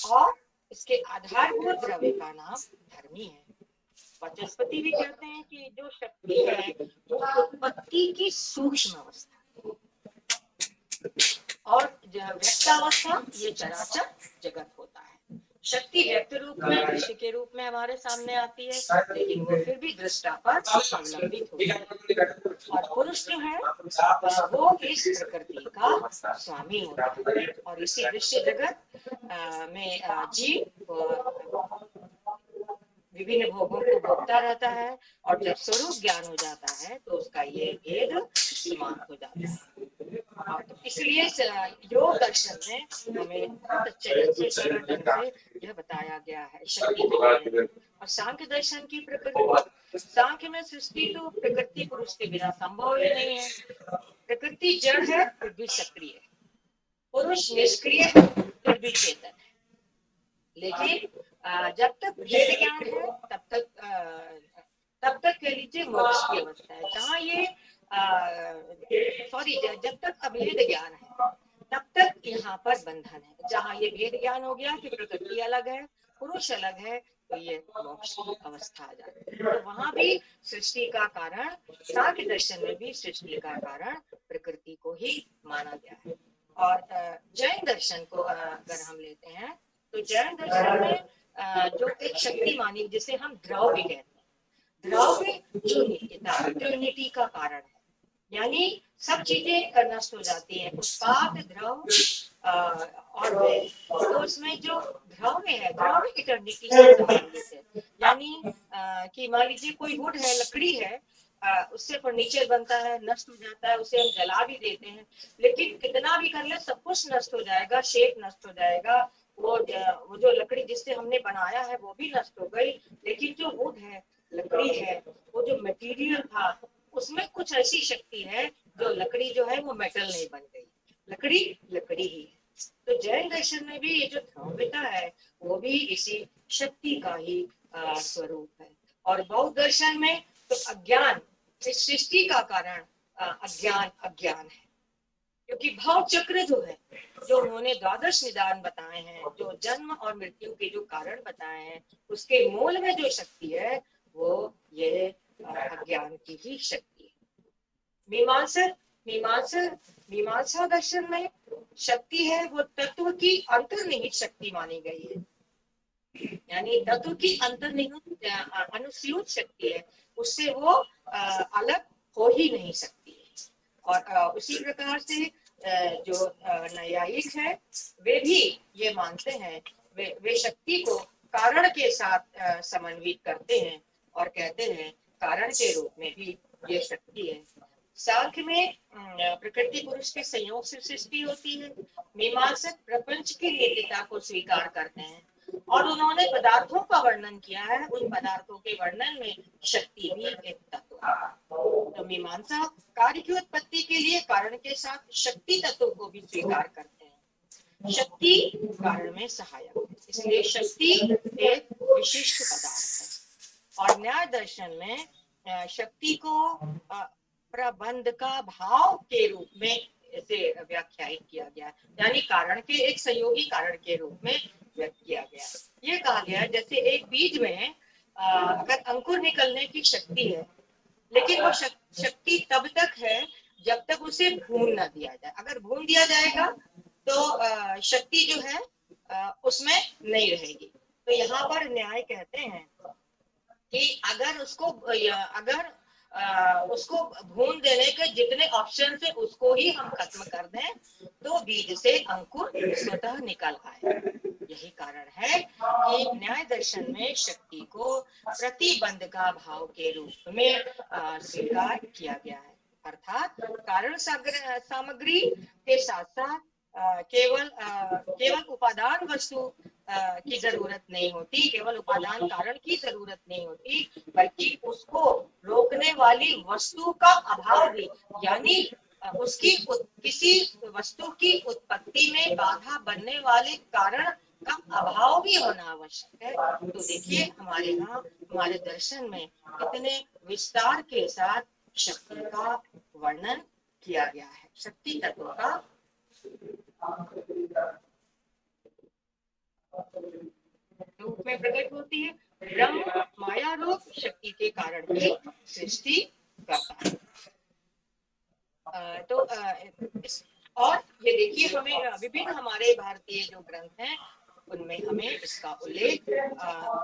और इसके आधारभूत द्रव्य का नाम धर्मी है। वाचस्पति भी कहते हैं कि जो शक्ति है वो उत्पत्ति की सूक्ष्म अवस्था, और व्यक्तावस्था ये चराचर जगत होता है। शक्ति व्यक्त रूप में, दृश्य के रूप में हमारे सामने आती है, लेकिन वो फिर भी दृष्टा पर अवलंबित होती है। और पुरुष जो है वो इस प्रकृति का स्वामी होता है, और इसी दृश्य जगत में जीव विभिन्न भोगों को भोगता रहता है। और जब स्वरूप ज्ञान हो जाता है तो उसका ये भेद समाप्त हो जाता है। तो इसलिए योग दर्शन में हमें बहुत अच्छे सरल ढंग से यह बताया गया है शक्ति के बारे में। और सांख्य दर्शन की प्रकृति, सांख्य में सृष्टि तो प्रकृति पुरुष के बिना संभव ही नहीं है। प्रकृति जड़ है फिर भी सक्रिय है, पुरुष निष्क्रिय है फिर भी चेतन है। लेकिन जब तक भेद ज्ञान है तब तक कह लीजिए मोक्ष की अवस्था है। जहाँ ये जब तक अभेद ज्ञान है तब तक यहाँ पर बंधन है। जहाँ ये भेद ज्ञान हो गया कि प्रकृति अलग है, पुरुष अलग है, तो ये मोक्ष की अवस्था आ जाती है। तो वहां भी सृष्टि का कारण, सांख्य दर्शन में भी सृष्टि का कारण प्रकृति को ही माना गया है। और जैन दर्शन को अगर हम लेते हैं तो जैन दर्शन में जो एक शक्ति मानी जिसे हम द्रव्य कहते हैं, द्रव्य जो नित्यता ट्रिनिटी का कारण है, यानी सब चीजें नष्ट हो जाती हैं, उत्पाद द्रव्य और वे। तो उसमें जो द्रव्य है, द्रव्य इटर्निटी से संबंधित है। यानी कि मान लीजिए कोई वुड है, लकड़ी है, उससे फर्नीचर बनता है, नष्ट हो जाता है, उसे हम जला भी देते हैं, लेकिन कितना भी कर ले सब कुछ नष्ट हो जाएगा, शेप नष्ट हो जाएगा, वो जो लकड़ी जिससे हमने बनाया है वो भी नष्ट हो गई। लेकिन जो वुड है, लकड़ी है, वो जो मटेरियल था उसमें कुछ ऐसी शक्ति है जो लकड़ी जो है वो मेटल नहीं बन गई, लकड़ी लकड़ी ही है। तो जैन दर्शन में भी ये जो धार्मिकता है वो भी इसी शक्ति का ही स्वरूप है। और बौद्ध दर्शन में तो अज्ञान, इस सृष्टि का कारण अज्ञान है, क्योंकि भाव चक्र जो है, जो उन्होंने द्वादश निदान बताए हैं, जो जन्म और मृत्यु के जो कारण बताए हैं, उसके मूल में जो शक्ति है वो ये अज्ञान की ही शक्ति है। मीमांसा दर्शन में शक्ति है वो तत्व की अंतर्निहित शक्ति मानी गई है, यानी तत्व की अंतर्निहित अनुस्यूत शक्ति है, उससे वो अलग हो ही नहीं सकती है। और उसी प्रकार से जो न्यायिक है वे भी ये मानते हैं, वे शक्ति को कारण के साथ समन्वित करते हैं और कहते हैं कारण के रूप में भी ये शक्ति है। सांख्य में प्रकृति पुरुष के संयोग से सृष्टि होती है। मीमांसक प्रपंच की नित्यता को स्वीकार करते हैं और उन्होंने पदार्थों का वर्णन किया है, उन पदार्थों के वर्णन में शक्ति भी एक तत्व है। तो मीमांसा कार्य की उत्पत्ति के लिए कारण के साथ शक्ति तत्व को भी स्वीकार करते हैं। शक्ति कारण में सहायक है, इसलिए शक्ति एक विशिष्ट पदार्थ है। और न्याय दर्शन में शक्ति को प्रबंध का भाव के रूप में इसे व्याख्यायित किया गया, यानी कारण के एक सहयोगी कारण के रूप में व्यक्त किया गया। ये कहा गया जैसे एक बीज में अगर अंकुर निकलने की शक्ति है, लेकिन वो शक्ति तब तक है जब तक उसे भून ना दिया जाए। अगर भून दिया जाएगा तो शक्ति जो है उसमें नहीं रहेगी। तो यहाँ पर न्याय कहते हैं कि अगर उसको भून देने के जितने ऑप्शन है उसको ही हम खत्म कर दें तो बीज से अंकुर स्वतः निकल आए। यही कारण है कि न्याय दर्शन में शक्ति को प्रतिबंध का भाव के रूप में स्वीकार किया गया है, अर्थात कारण सामग्री के साथ साथ केवल उपादान वस्तु की जरूरत नहीं होती, केवल उपादान कारण की जरूरत नहीं होती, बल्कि उसको रोकने वाली वस्तु का अभाव भी, यानी उसकी किसी वस्तु की उत्पत्ति में बाधा बनने वाले कारण का अभाव भी होना आवश्यक है। तो देखिए हमारे यहाँ हमारे दर्शन में कितने विस्तार के साथ शक्ति का वर्णन किया गया है। शक्ति तत्व का रूप में प्रकट होती है। ब्रह्म माया रूप शक्ति के कारण की सृष्टि करता है। और ये देखिए हमें विभिन्न हमारे भारतीय जो ग्रंथ हैं उनमें हमें इसका उल्लेख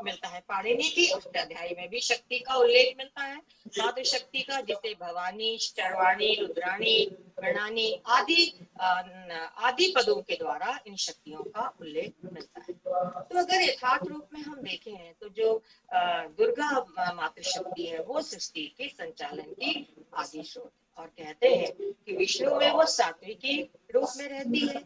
मिलता है। पाणिनि की अष्टाध्यायी में भी शक्ति का उल्लेख मिलता है, मातृ शक्ति का, जिसे भवानी, शर्वाणी, रुद्राणी, गणानी आदि पदों के द्वारा इन शक्तियों का उल्लेख मिलता है। तो अगर यथार्थ रूप में हम देखें तो जो दुर्गा मातृशक्ति है वो सृष्टि के संचालन की आदि स्रोत, और कहते हैं कि विष्णु में वो सात्विकी रूप में रहती है,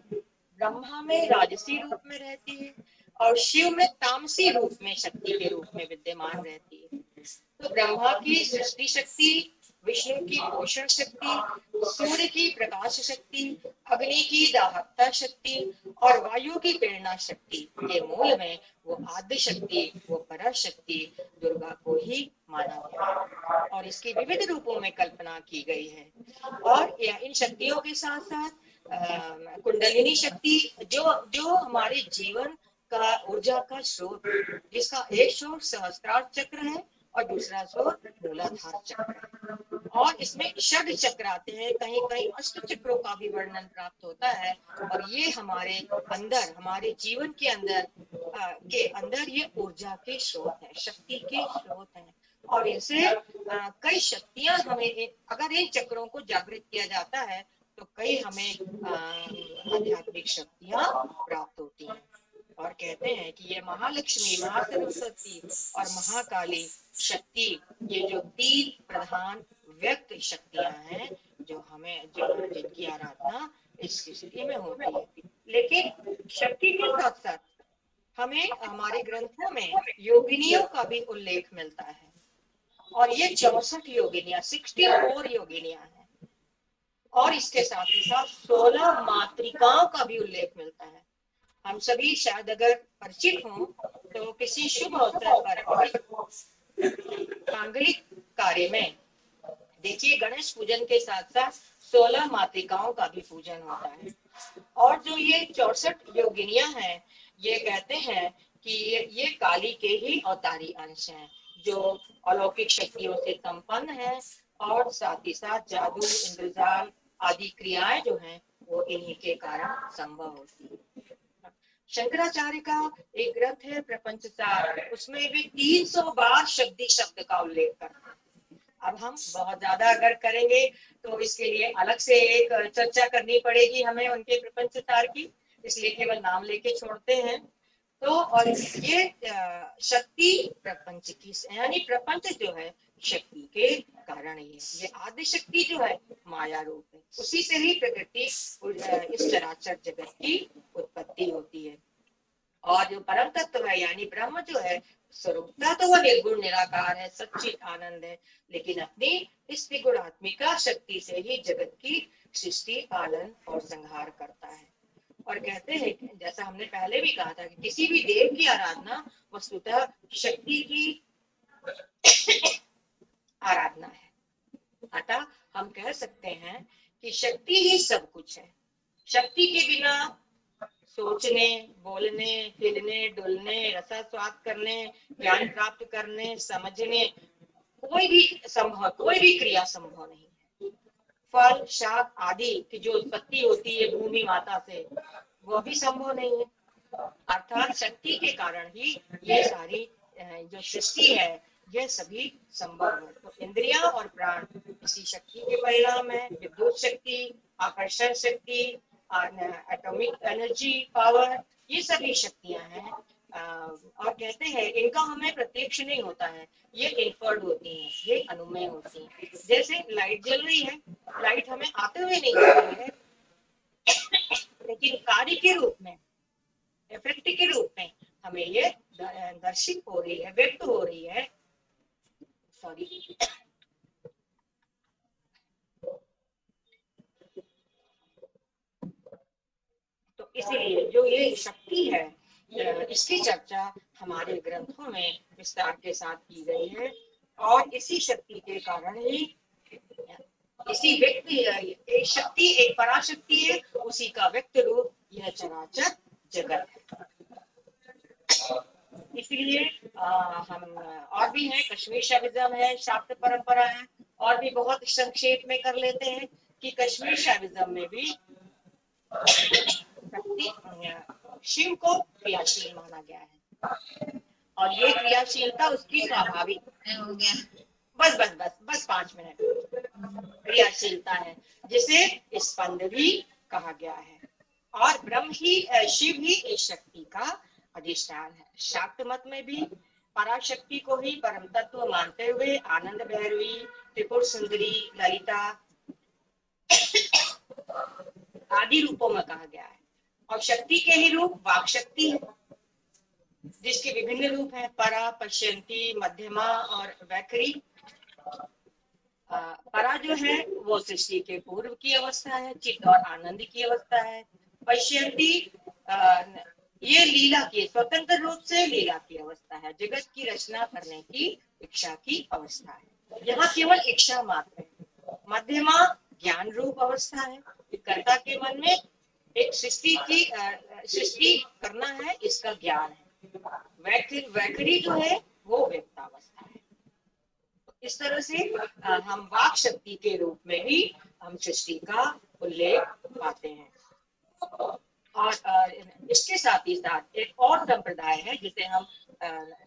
ब्रह्मा में राजसी रूप में रहती है और शिव में तामसी रूप में शक्ति के रूप में विद्यमान रहती है। तो ब्रह्मा की सृष्टि शक्ति, विष्णु की पोषण शक्ति, सूर्य की प्रकाश शक्ति, अग्नि की दाहकता शक्ति और वायु की प्रेरणा शक्ति के मूल में वो आद्य शक्ति, वो पराशक्ति दुर्गा को ही माना गया और इसकी विविध रूपों में कल्पना की गई है। और इन शक्तियों के साथ साथ कुंडलिनी शक्ति जो हमारे जीवन का ऊर्जा का स्रोत, जिसका एक स्रोत सहस्त्रार चक्र है और दूसरा स्रोत मूलाधार चक्र है। और इसमें षड चक्र आते हैं, कहीं कहीं अष्ट चक्रों का भी वर्णन प्राप्त होता है। और ये हमारे अंदर, हमारे जीवन के अंदर ये ऊर्जा के स्रोत है, शक्ति के स्रोत है। और इनसे कई शक्तियां हमें, अगर इन चक्रों को जागृत किया जाता है तो कई हमें आध्यात्मिक शक्तियां प्राप्त होती हैं। और कहते हैं कि ये महालक्ष्मी, महासरस्वती और महाकाली शक्ति, ये जो तीन प्रधान व्यक्त शक्तियां हैं जो जिनकी आराधना इस सृष्टि में होती है। लेकिन शक्ति के साथ साथ हमें हमारे ग्रंथों में योगिनियों का भी उल्लेख मिलता है और ये 64 योगिनियां, 64 योगिनियां हैं। और इसके साथ ही साथ 16 मातृकाओं का भी उल्लेख मिलता है। हम सभी शायद अगर परिचित हों तो किसी शुभ अवसर पर मांगलिक कार्य में देखिए गणेश पूजन के साथ साथ 16 मातृकाओं का भी पूजन होता है। और जो ये 64 योगिनियां हैं, ये कहते हैं कि ये काली के ही अवतारी अंश हैं जो अलौकिक शक्तियों से संपन्न है और साथ ही साथ जादू, इंद्रजाल आदि क्रियाएं जो हैं वो इन्हीं के कारण संभव होती है। शंकराचार्य का एक ग्रंथ है प्रपंच सार, उसमें भी 300 बार शब्द का उल्लेख करते हैं। अब हम बहुत ज्यादा अगर करेंगे तो इसके लिए अलग से एक चर्चा करनी पड़ेगी हमें उनके प्रपंच सार की, इसलिए केवल नाम लेके छोड़ते हैं। तो और ये शक्ति प्रपंच की यानी प्रपंच जो है शक्ति के कारण ही है। ये आदि शक्ति जो है माया रूप है, उसी से ही प्रकृति इस चराचर जगत की उत्पत्ति होती है। और जो परम तत्व है यानी ब्रह्म जो है स्वरूपता तो वो निर्गुण निराकार है, सच्चित आनंद है, लेकिन अपनी इस त्रिगुणात्मिका शक्ति से ही जगत की सृष्टि, पालन और संहार करता है। और कहते हैं जैसा हमने पहले भी कहा था कि किसी भी देव की आराधना वस्तुतः शक्ति की आराधना है। अतः हम कह सकते हैं कि शक्ति ही सब कुछ है। शक्ति के बिना सोचने, बोलने, हिलने, डुलने, रसास्वाद करने, ज्ञान प्राप्त करने, समझने कोई भी क्रिया संभव नहीं है। फल, शाक आदि की जो उत्पत्ति होती है भूमि माता से, वो भी संभव नहीं है। अर्थात शक्ति के कारण ही ये सारी जो सृष्टि है यह सभी संभव है। तो इंद्रियां और प्राण इसी शक्ति के परिणाम है। विद्युत शक्ति, आकर्षण शक्ति, एटॉमिक एनर्जी, पावर, ये सभी शक्तियां हैं। और कहते हैं इनका हमें प्रत्यक्ष नहीं होता है, ये इन्फर्ड होती हैं, ये अनुमेय होती हैं। जैसे लाइट जल रही है, लाइट हमें आते हुए नहीं दिख रही है, लेकिन कार्य के रूप में, इफेक्ट के रूप में हमें ये दर्शित हो रही है, व्यक्त हो रही है। सॉरी, तो इसीलिए जो ये शक्ति है इसकी चर्चा हमारे ग्रंथों में विस्तार के साथ की गई है। और इसी शक्ति के कारण ही इसी व्यक्ति एक शक्ति, एक पराशक्ति है, उसी का व्यक्त रूप यह चराचर जगत है। इसलिए हम और भी हैं, कश्मीर शैविज्म है, शाक्त परंपरा है, और भी बहुत संक्षेप में कर लेते हैं कि कश्मीर शैविज्म में भी शिव को क्रियाशील माना गया है और ये क्रियाशीलता उसकी स्वाभाविक हो गया। बस 5 मिनट क्रियाशीलता है जिसे स्पंद भी कहा गया है। और ब्रह्म ही, शिव ही इस शक्ति का अधिष्ठान है। शाक्त मत में भी पराशक्ति को ही परम तत्व मानते हुए आनंद भैरवी, त्रिपुर सुंदरी, ललिता आदि रूपों में कहा गया है। और शक्ति के ही रूप वाक शक्ति है, जिसके विभिन्न रूप हैं, परा, पश्यंती, मध्यमा और वैखरी। परा जो है वो सृष्टि के पूर्व की अवस्था है, चित्त और आनंद की अवस्था है। पश्यंती ये लीला की, स्वतंत्र रूप से लीला की अवस्था है, जगत की रचना करने की इच्छा की अवस्था है, यहाँ केवल इच्छा मात्र है। मध्यमा ज्ञान रूप अवस्था है, कर्ता के मन में एक सृष्टि करना है, इसका ज्ञान है। वैखरी जो है वो व्यक्तावस्था है। इस तरह से हम वाक शक्ति के रूप में भी हम सृष्टि का उल्लेख पाते हैं। और इसके साथ ही साथ एक और संप्रदाय है जिसे हम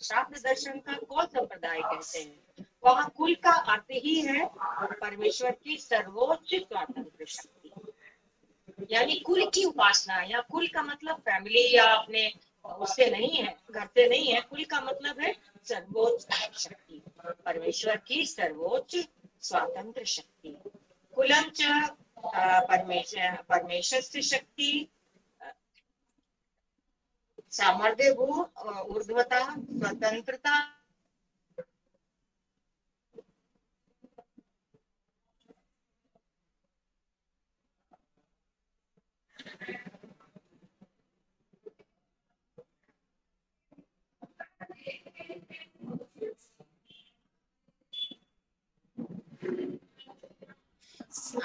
शास्त्र दर्शन का कौल संप्रदाय कहते हैं। वहाँ कुल का अर्थ ही है परमेश्वर की सर्वोच्च स्वतंत्र शक्ति, यानी कुल की उपासना। या कुल का मतलब फैमिली या अपने उससे नहीं है, घर से नहीं है। कुल का मतलब है सर्वोच्च शक्ति, परमेश्वर की सर्वोच्च स्वतंत्र शक्ति। कुलम च परमेश्वर शक्ति, सामर्थ्य भू, ऊर्ध्वता, स्वतंत्रता,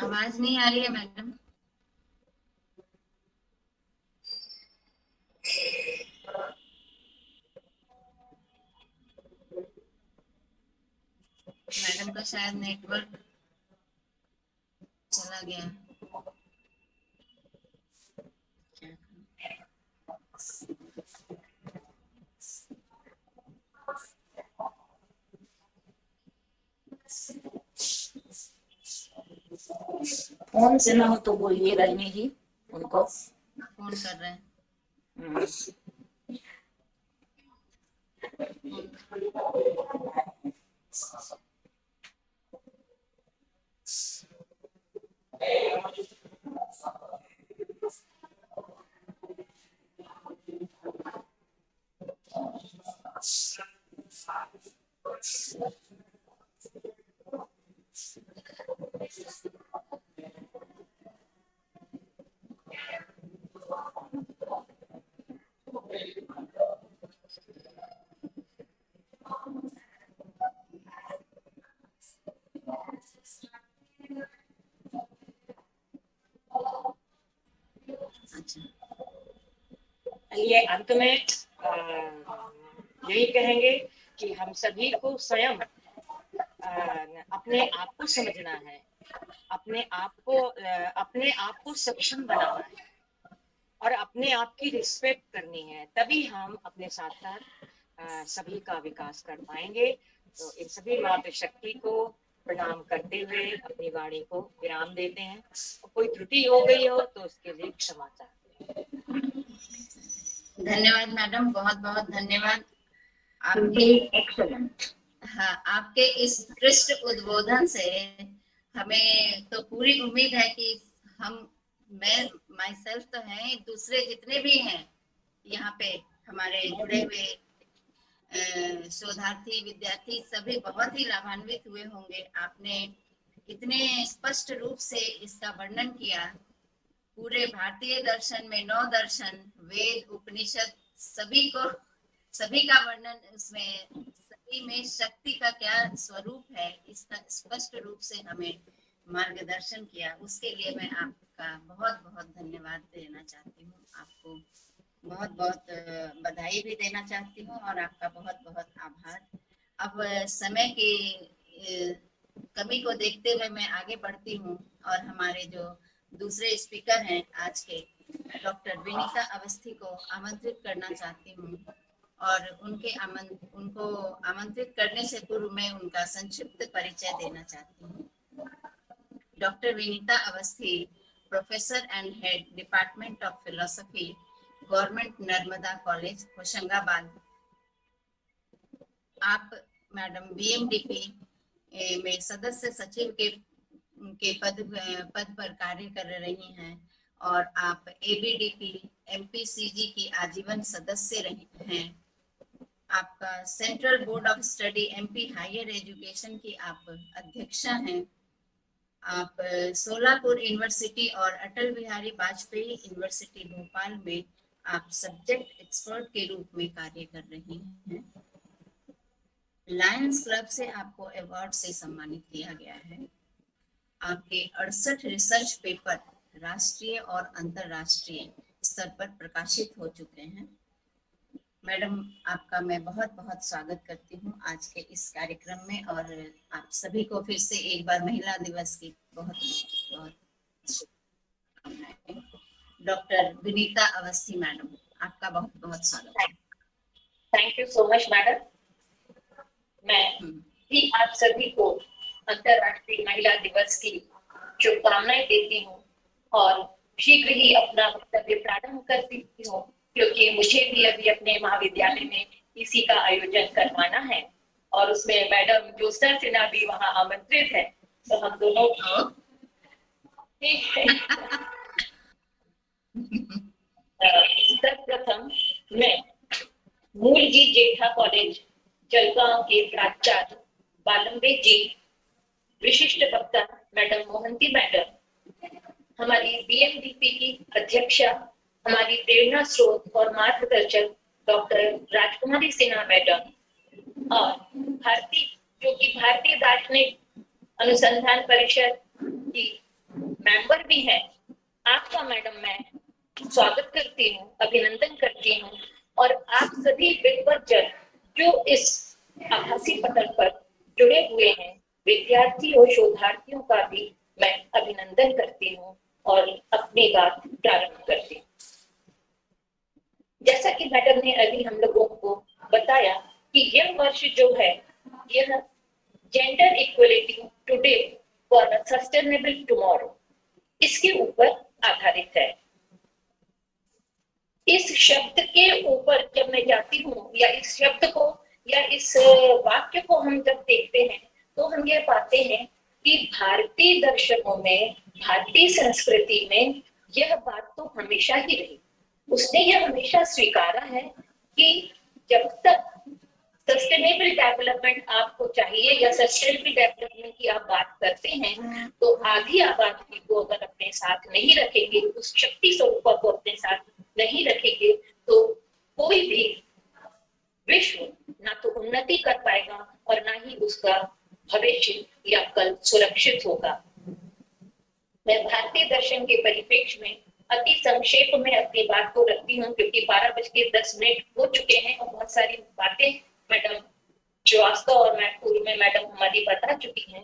आवाज नहीं आ रही है मैडम। मैडम का शायद नेटवर्क चला गया। क्या करूं? फोन से ना हो तो बोलिए रजनी जी उनको। फोन कर रहे हैं। अच्छा, ये अंत में यही कहेंगे कि हम सभी को स्वयं अपने आप को समझना है, अपने आप को सक्षम बनाना है और अपने आप की रिस्पेक्ट करनी है, तभी हम अपने साथ साथ सभी का विकास कर पाएंगे। तो इन सभी मातृशक्ति को प्रणाम करते हुए अपनी वाणी को विराम देते हैं। कोई त्रुटि हो गई हो तो उसके लिए क्षमा चाहते हैं। धन्यवाद मैडम, बहुत बहुत धन्यवाद आपके। एक्सेलेंट। हाँ, आपके इस उत्कृष्ट उद्बोधन से हमें तो पूरी उम्मीद है कि मैं माई सेल्फ तो है, दूसरे जितने भी हैं यहाँ पे हमारे जुड़े हुए शोधार्थी विद्यार्थी सभी बहुत ही लाभान्वित हुए होंगे। आपने इतने स्पष्ट रूप से इसका वर्णन किया। पूरे भारतीय दर्शन में 9 दर्शन, वेद, उपनिषद सभी का वर्णन, उसमें सभी में शक्ति का क्या स्वरूप है इसका स्पष्ट रूप से हमें मार्गदर्शन किया। उसके लिए मैं आपका बहुत बहुत धन्यवाद देना चाहती हूँ। आपको बहुत बहुत बधाई भी देना चाहती हूँ और आपका बहुत बहुत आभार। अब समय की कमी को देखते हुए मैं आगे बढ़ती हूँ और हमारे जो दूसरे स्पीकर हैं आज के, डॉक्टर विनीता अवस्थी को आमंत्रित करना चाहती हूँ और उनको आमंत्रित करने से पूर्व मैं उनका संक्षिप्त परिचय देना चाहती हूँ। Doctor Vinita Awasthi, professor and head department of philosophy, government Narmada college Hoshangabad. आप मैडम बीएमडीपी में सदस्य सचिव के पद पर कार्य कर रही हैं और आप एबीडीपी एमपीसीजी की आजीवन सदस्य रही हैं। आपका central board of study MP higher education की आप अध्यक्षा हैं। आप सोलापुर यूनिवर्सिटी और अटल बिहारी वाजपेयी यूनिवर्सिटी भोपाल में आप सब्जेक्ट एक्सपर्ट के रूप में कार्य कर रही हैं। लायंस क्लब से आपको अवार्ड से सम्मानित किया गया है। आपके 68 रिसर्च पेपर राष्ट्रीय और अंतर्राष्ट्रीय स्तर पर प्रकाशित हो चुके हैं। मैडम, आपका मैं बहुत बहुत स्वागत करती हूँ आज के इस कार्यक्रम में और आप सभी को फिर से एक बार महिला दिवस की बहुत बहुत शुभकामनाएं। डॉक्टर विनीता अवस्थी मैडम, आपका बहुत बहुत स्वागत है। Thank you so much madam. मैं भी आप सभी को अंतर्राष्ट्रीय महिला दिवस की शुभकामनाएं देती हूँ और शीघ्र ही अपना वक्तव्य प्रारंभ करती हूँ, क्योंकि मुझे भी अभी अपने महाविद्यालय में इसी का आयोजन करवाना है और उसमें मैडम ज्योत्सना सिन्हा भी वहाँ आमंत्रित है। तो हम दोनों सर्वप्रथम मैं मूलजी जेठा कॉलेज जलगांव के प्राचार्य बालंबे जी, विशिष्ट वक्ता मैडम मोहंती मैडम, हमारी बीएमडीपी की अध्यक्षा, हमारी प्रेरणा स्रोत और मार्गदर्शक डॉक्टर राजकुमारी सिन्हा मैडम और जो कि भारतीय दार्शनिक अनुसंधान परिषद की मेंबर भी है, आपका मैडम मैं स्वागत करती हूँ, अभिनंदन करती हूँ। और आप सभी विद्वज्जन जो इस आभासी पटल पर जुड़े हुए हैं, विद्यार्थी और शोधार्थियों का भी मैं अभिनंदन करती हूँ और अपनी बात प्रारंभ करती हूँ। जैसा कि मैडम ने अभी हम लोगों को बताया कि यह वर्ष जो है यह gender equality today for a sustainable tomorrow, इसके ऊपर आधारित है। इस शब्द के ऊपर जब मैं जाती हूँ या इस शब्द को या इस वाक्य को हम जब देखते हैं तो हम ये पाते हैं कि भारतीय दर्शनों में, भारतीय संस्कृति में यह बात तो हमेशा ही रही। उसने यह हमेशा स्वीकारा है कि जब तक सस्टेनेबल डेवलपमेंट आपको चाहिए या सस्टेनेबल डेवलपमेंट की आप बात करते हैं तो आधी आबादी को अगर अपने साथ नहीं रखेंगे, उस शक्ति स्वरूप को अपने साथ नहीं रखेंगे, तो कोई भी विश्व ना तो उन्नति कर पाएगा और ना ही उसका भविष्य या कल सुरक्षित होगा। मैं भारतीय दर्शन के परिप्रेक्ष्य में अति संक्षेप में अपनी बात को रखती हूँ, क्योंकि 12:10 हो चुके हैं और बहुत सारी बातें मैडम श्रीवास्तव और मैं पूर्व में मैडम हमारी बता चुकी हैं।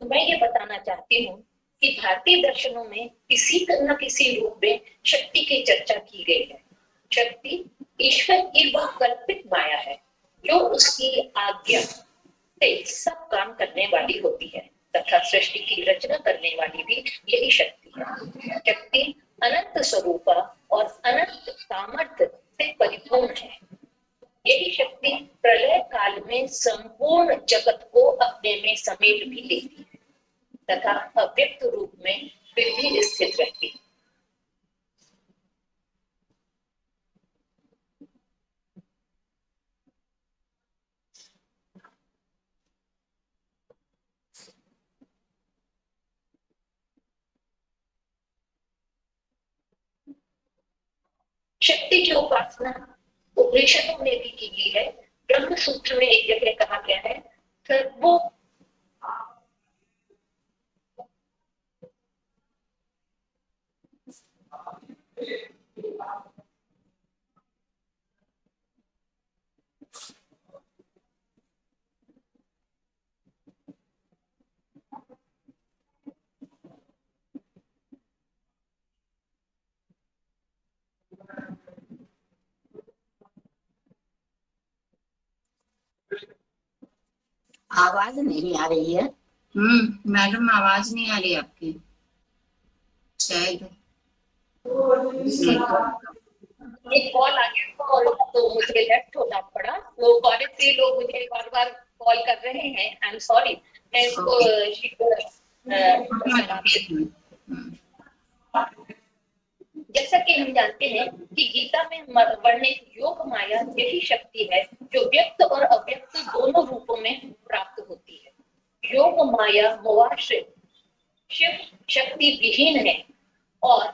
तो मैं ये बताना चाहती हूँ कि भारतीय दर्शनों में किसी न किसी रूप में शक्ति की चर्चा की गई है। शक्ति ईश्वर की वह कल्पित माया है जो उसकी आज्ञा से सब काम करने वाली होती है तथा सृष्टि की रचना करने वाली भी यही शक्ति है। शक्ति अनंत स्वरूपा और अनंत सामर्थ्य से परिपूर्ण है। यही शक्ति प्रलय काल में संपूर्ण जगत को अपने में समेट भी लेती है तथा अव्यक्त रूप में फिर भी स्थित रहती है। शक्ति की उपासना उपनिषदों में भी की गई है। ब्रह्म सूत्र में एक जगह कहा गया है, सर्वो आवाज नहीं आ रही है। मैडम आवाज नहीं आ रही आपकी, शायद एक कॉल आ गया था और तो मुझे लेफ्ट होना पड़ा। वो कॉलेज से लोग मुझे बार बार कॉल कर रहे हैं। I am sorry. मैं इसको जैसा कि हम जानते हैं कि गीता में वर्णित योग माया यही शक्ति है जो व्यक्त और अव्यक्त दोनों रूपों में प्राप्त होती है। योग माया मोहाश्रित शिव शक्ति विहीन है और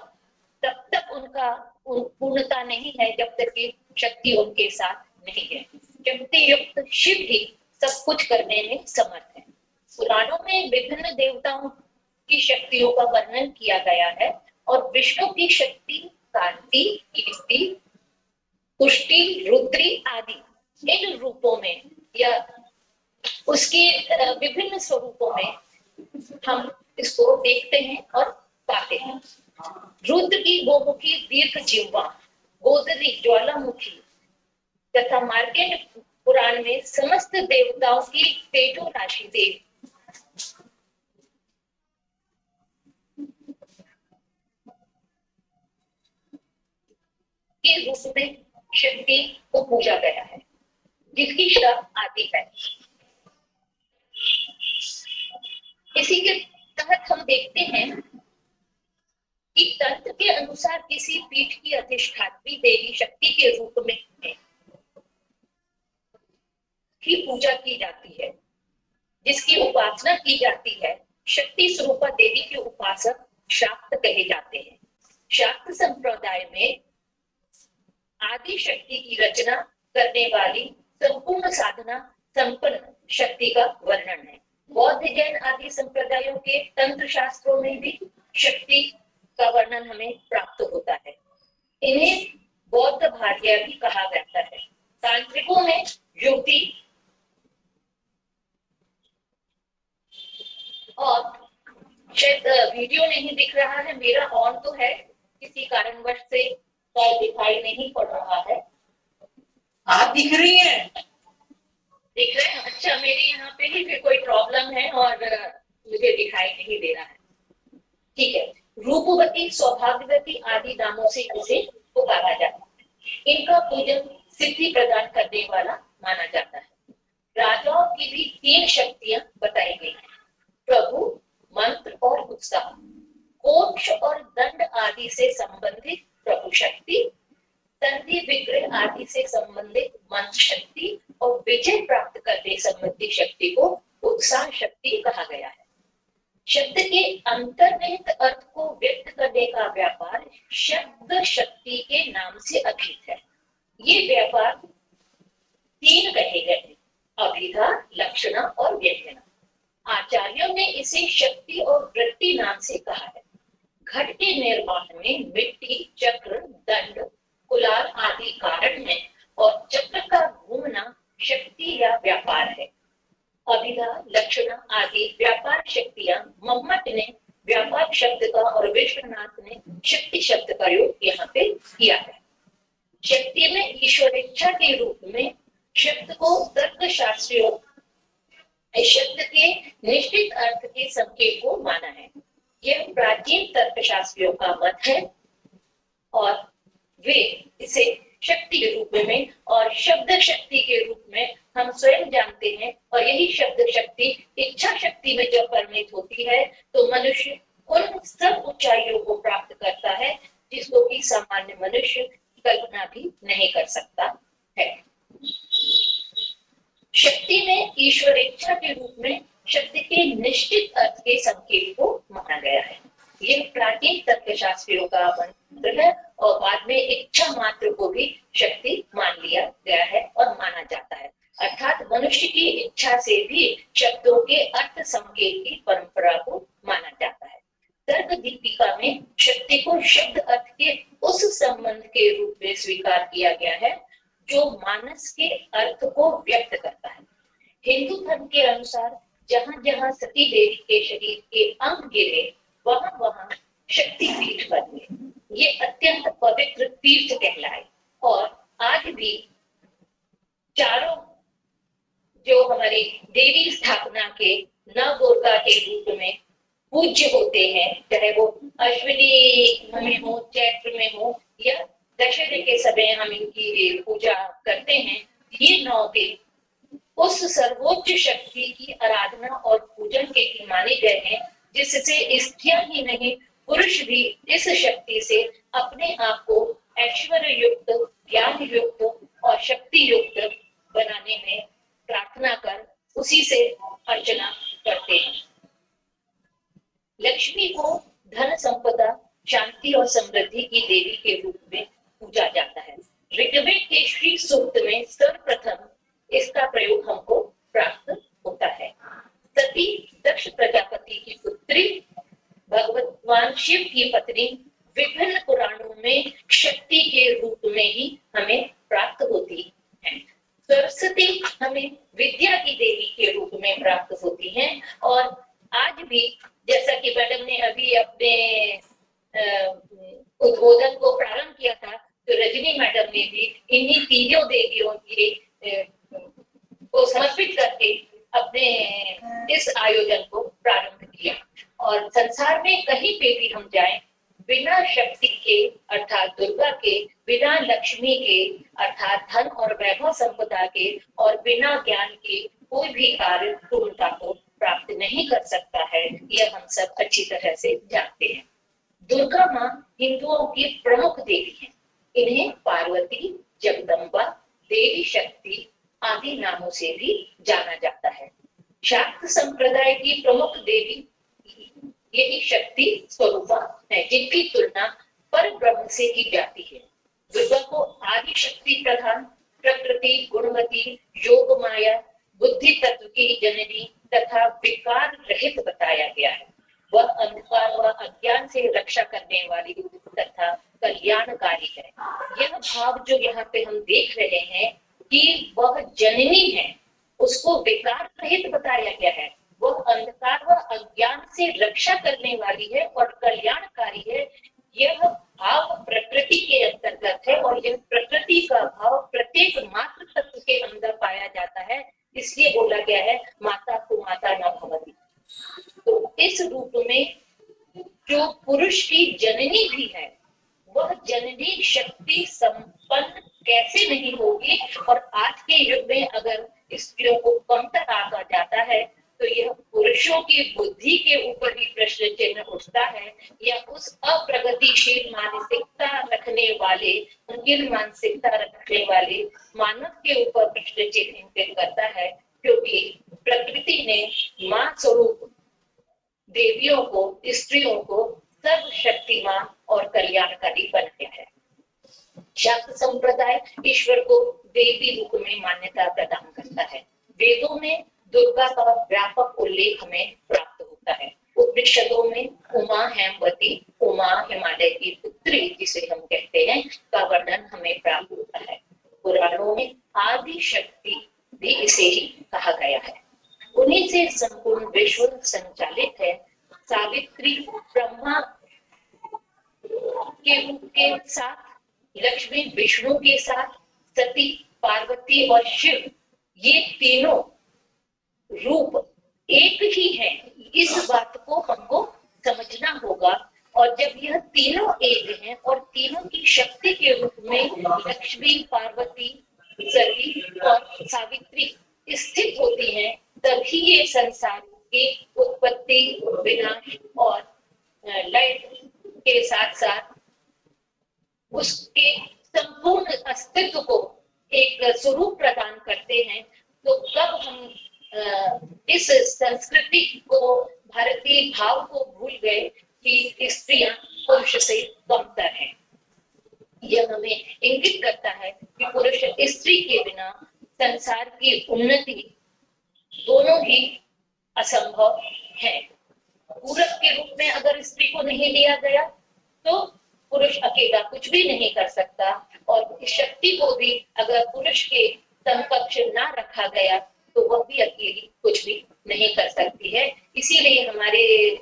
तब तक उनका पूर्णता नहीं है जब तक कि शक्ति उनके साथ नहीं है। शक्ति युक्त शिव ही सब कुछ करने में समर्थ है। पुराणों में विभिन्न देवताओं की शक्तियों का वर्णन किया गया है और विष्णु की शक्ति कांति, कीर्ति, पुष्टि, रुद्री आदि इन रूपों में या उसके विभिन्न स्वरूपों में हम इसको देखते हैं और पाते हैं। रुद्र की गोमुखी दीर्घ जिह्वा, गोदरी ज्वालामुखी तथा मार्केंड पुराण में समस्त देवताओं की तेजो राशि देव के रूप में शक्ति को पूजा गया है, जिसकी श्रप आदि है। इसी के तहत हम देखते हैं कि तंत्र के अनुसार किसी पीठ की अधिष्ठात्री देवी शक्ति के रूप में की पूजा की जाती है, जिसकी उपासना की जाती है। शक्ति स्वरूपा देवी के उपासक शाक्त कहे जाते हैं। शाक्त संप्रदाय में आदि शक्ति की रचना करने वाली संपूर्ण साधना संपन्न शक्ति का वर्णन है। बौद्ध जैन आदि संप्रदायों के तंत्र शास्त्रों में भी शक्ति का वर्णन हमें प्राप्त होता है। इन्हें बौद्ध भाग्य भी कहा जाता है। तांत्रिकों में युक्ति और शायद वीडियो नहीं दिख रहा है, मेरा ऑन तो है, किसी कारणवश से शायद दिखाई नहीं पड़ रहा है। आप दिख रही हैं? दिख रहे हैं? अच्छा, मेरे यहाँ पे ही फिर कोई प्रॉब्लम है और मुझे दिखाई नहीं दे रहा है। ठीक है, रूपवती, सौभाग्यवती आदि नामों से इसे पुकारा जाता है। इनका पूजन सिद्धि प्रदान करने वाला माना जाता है। राजाओं की भी 3 शक्तियां बताई गई हैं, प्रभु, मंत्र और उत्साह। मोक्ष और दंड आदि से संबंधित प्रभु शक्ति, संधि विग्रह आदि से संबंधित मंत्र शक्ति और विजय प्राप्त करने संबंधी शक्ति को उत्साह शक्ति कहा गया है। शब्द के अंतर्निहित अर्थ को व्यक्त करने का व्यापार शब्द शक्ति के नाम से अभिहित है। ये व्यापार 3 कहे गए हैं, अभिधा, लक्षणा और व्यंजना। आचार्यों ने इसे शक्ति और वृत्ति नाम से कहा है। घट के निर्माण में मिट्टी, चक्र, दंड, कुलार आदि कारण है और चक्र का घूमना शक्ति या व्यापार है। अभिधा, लक्षणा आदि व्यापार शक्तियां मम्मट ने व्यापार शब्द का और विश्वनाथ ने शक्ति शब्द का प्रयोग यहाँ पे किया है। शक्ति में ईश्वरेच्छा के रूप में शब्द को तर्क शास्त्रियों शब्द के निश्चित अर्थ के संकेत को माना है। यह प्राचीन तर्कशास्त्रियों का मत है और वे इसे शक्ति के रूप में और शब्द शक्ति के रूप में हम स्वयं जानते हैं। और यही शब्द शक्ति इच्छा शक्ति में जब परिणित होती है तो मनुष्य उन सब ऊंचाइयों को प्राप्त करता है जिसको कि सामान्य मनुष्य कल्पना भी नहीं कर सकता है। शक्ति में ईश्वर इच्छा के रूप में शब्द के निश्चित अर्थ के संकेत को माना गया है। यह प्राचीन तर्कशास्त्रियों का मंत्र है और बाद में इच्छा मात्र को भी शक्ति मान लिया गया है और माना जाता है। अर्थात मनुष्य की इच्छा से भी शब्दों के अर्थ संकेत की परंपरा को माना जाता है। तर्क दीपिका में शक्ति को शब्द अर्थ के उस संबंध के रूप में स्वीकार किया गया है जो मानस के अर्थ को व्यक्त करता है। हिंदू धर्म के अनुसार जहां जहां सती देवी के शरीर के अंग गिरे वहां वहां शक्ति पीठ बने। ये अत्यंत पवित्र तीर्थ कहलाए और आज भी चारों जो हमारी देवी स्थापना के नव दुर्गा के रूप में पूज्य होते हैं, चाहे वो अश्विनी में हो, चैत्र में हो या दशहरे के समय हम इनकी पूजा करते हैं। ये 9 दिन उस सर्वोच्च शक्ति की आराधना और पूजन के लिए माने गए हैं जिससे स्त्रियां ही नहीं पुरुष भी इस शक्ति से अपने आप को ऐश्वर्य युक्त, ज्ञान युक्त और शक्ति युक्त बनाने में प्रार्थना कर उसी से अर्चना करते हैं। लक्ष्मी को धन संपदा, शांति और समृद्धि की देवी के रूप में पूजा जाता है। ऋग्वेद के श्री सूक्त में सर्वप्रथम इसका प्रयोग हमको प्राप्त होता है। सती दक्ष प्रजापति की पुत्री, भगवान शिव की पत्नी विभिन्न पुराणों में शक्ति के रूप में ही हमें प्राप्त होती है। सरस्वती हमें विद्या की देवी के रूप में प्राप्त होती हैं और आज भी जैसा कि मैडम ने अभी अपने उद्बोधन को प्रारंभ किया था तो रजनी मैडम ने भी इन्हीं तीनों देवियों की को समर्पित करके अपने इस आयोजन को प्रारंभ किया। और संसार में कहीं पे भी हम जाएं, बिना शक्ति के अर्थात दुर्गा के, बिना लक्ष्मी के अर्थात धन और वैभव संपदा के और बिना ज्ञान के कोई भी कार्य पूर्णता को प्राप्त नहीं कर सकता है। यह हम सब अच्छी तरह से जानते हैं। दुर्गा माँ हिंदुओं की प्रमुख देवी है। इन्हें पार्वती, जगदम्बा, देवी शक्ति आदि नामों से भी जाना जाता है। शाक्त संप्रदाय की प्रमुख देवी यही शक्ति स्वरूपा है जिनकी तुलना पर ब्रह्म से की जाती है। दुर्गा को आदि शक्ति प्रधान, प्रकृति, गुणवती, योग माया, बुद्धि तत्व की जननी तथा विकार रहित बताया गया है। वह अंधकार व अज्ञान से रक्षा करने वाली तथा कल्याणकारी है। यह भाव जो यहाँ पे हम देख रहे हैं कि वह जननी है, उसको विकार रहित बताया गया है। वह अंधकार व अज्ञान से रक्षा करने वाली है और कल्याणकारी है। यह भाव प्रकृति के अंतर्गत है और यह प्रकृति का भाव प्रत्येक मात्र तत्व के अंदर पाया जाता है। इसलिए बोला गया है माता को माता न भवति। तो इस रूप में जो पुरुष की जननी भी है, वह जननी शक्ति संपन्न कैसे नहीं होगी। और आज के युग में अगर स्त्रियों को कमतर आका जाता है तो यह पुरुषों की बुद्धि के ऊपर ही प्रश्न चिन्ह उठता है, या उस अप्रगतिशील मानसिकता रखने वाले, संकीर्ण मानसिकता रखने वाले मानव के ऊपर प्रश्न चिन्ह इंगित करता है। क्योंकि प्रकृति ने मां स्वरूप देवियों को, स्त्रियों को सर्वशक्तिमान और कल्याणकारी बनाया है। शाक्त संप्रदाय ईश्वर को देवी रूप में मान्यता प्रदान करता है। वेदों में दुर्गा का व्यापक उल्लेख हमें प्राप्त होता है। उपनिषदों में उमा हेमवती, उमा हिमालय की पुत्री जिसे हम कहते हैं, का वर्णन हमें प्राप्त होता है। पुराणों में आदि शक्ति भी इसे ही कहा गया है। उन्हीं से संपूर्ण विश्व संचालित है। सावित्री ब्रह्मा के रूप के साथ, लक्ष्मी विष्णु के साथ, सती पार्वती और शिव, ये तीनों रूप एक ही है। इस बात को हमको समझना होगा। और जब यह तीनों एक हैं और तीनों की शक्ति के रूप में लक्ष्मी, पार्वती, सती और सावित्री स्थित होती हैं, तभी ये संसार की उत्पत्ति, विनाश और लय के साथ साथ उसके संपूर्ण अस्तित्व को एक स्वरूप प्रदान करते हैं। तो कब हम इस संस्कृति को, भारतीय भाव को भूल गए कि स्त्रियां पुरुष से कमतर हैं। यह हमें इंगित करता है कि पुरुष स्त्री के बिना संसार की उन्नति दोनों ही असंभव है। पूरक के रूप में अगर स्त्री को नहीं लिया गया तो पुरुष अकेला कुछ भी नहीं कर सकता, और शक्ति को भी अगर पुरुष के समकक्ष ना रखा गया तो वह भी अकेली कुछ भी नहीं कर सकती है। इसीलिए हमारे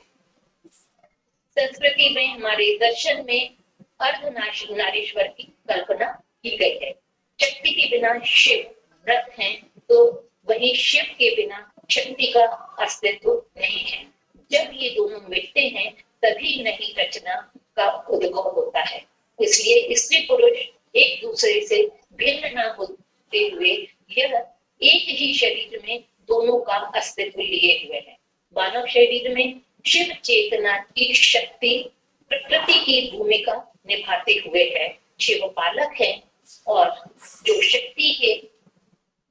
संस्कृति में, हमारे दर्शन में अर्धनारीश्वर की कल्पना की गई है। शक्ति के बिना शिव व्रत हैं, तो वहीं शिव के बिना शक्ति का अस्तित्व नहीं है। जब ये दोनों मिलते हैं तभी नई रचना का उद्भव होता है। इसलिए स्त्री पुरुष एक दूसरे से भिन्न न होते हुए यह एक ही शरीर में दोनों का अस्तित्व लिए हुए है। मानव शरीर में शिव चेतना की शक्ति प्रकृति की भूमिका निभाते हुए है। शिव पालक है और जो शक्ति के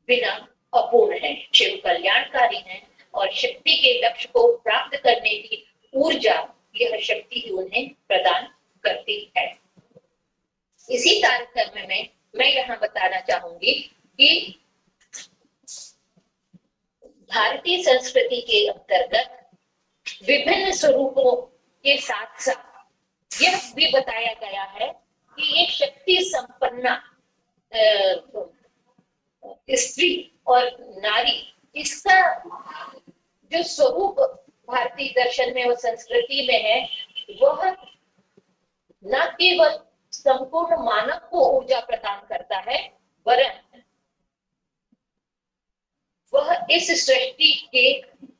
बिना अपूर्ण है। शिव कल्याणकारी है और शक्ति के लक्ष्य को प्राप्त करने की ऊर्जा यह शक्ति ही उन्हें प्रदान करती है। इसी तारतम्य में मैं यहाँ बताना चाहूंगी कि भारतीय संस्कृति के अंतर्गत विभिन्न स्वरूपों के साथ साथ यह भी बताया गया है कि एक शक्ति संपन्न स्त्री और नारी, इसका जो स्वरूप भारतीय दर्शन में और संस्कृति में है, वह न केवल संपूर्ण मानव को ऊर्जा प्रदान करता है, वरन वह इस सृष्टि के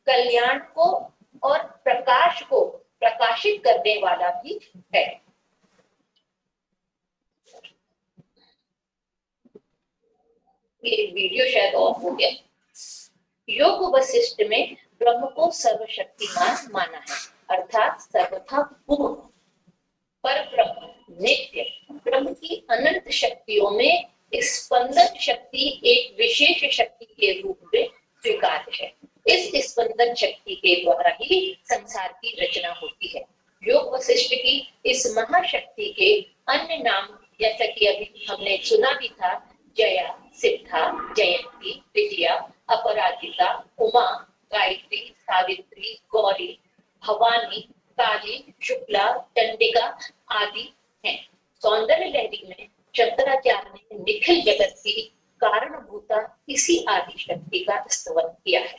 कल्याण को और प्रकाश को प्रकाशित करने वाला भी है। ये वीडियो शायद ऑफ हो गया। योग वशिष्ठ में ब्रह्म को सर्वशक्तिमान माना है, अर्थात सर्वथा पूर्ण, पर ब्रह्म, नित्य, ब्रह्म की अनंत शक्तियों में स्पंदन शक्ति एक विशेष शक्ति के रूप में स्वीकार्य है। इस स्पंदन शक्ति के द्वारा ही संसार की रचना होती है। योग वशिष्ठ की इस महाशक्ति के अन्य नाम, जैसा कि अभी हमने सुना भी था, जया, सिद्धा, जयंती, विजया, अपराजिता, आदि शक्ति का स्तवन किया है।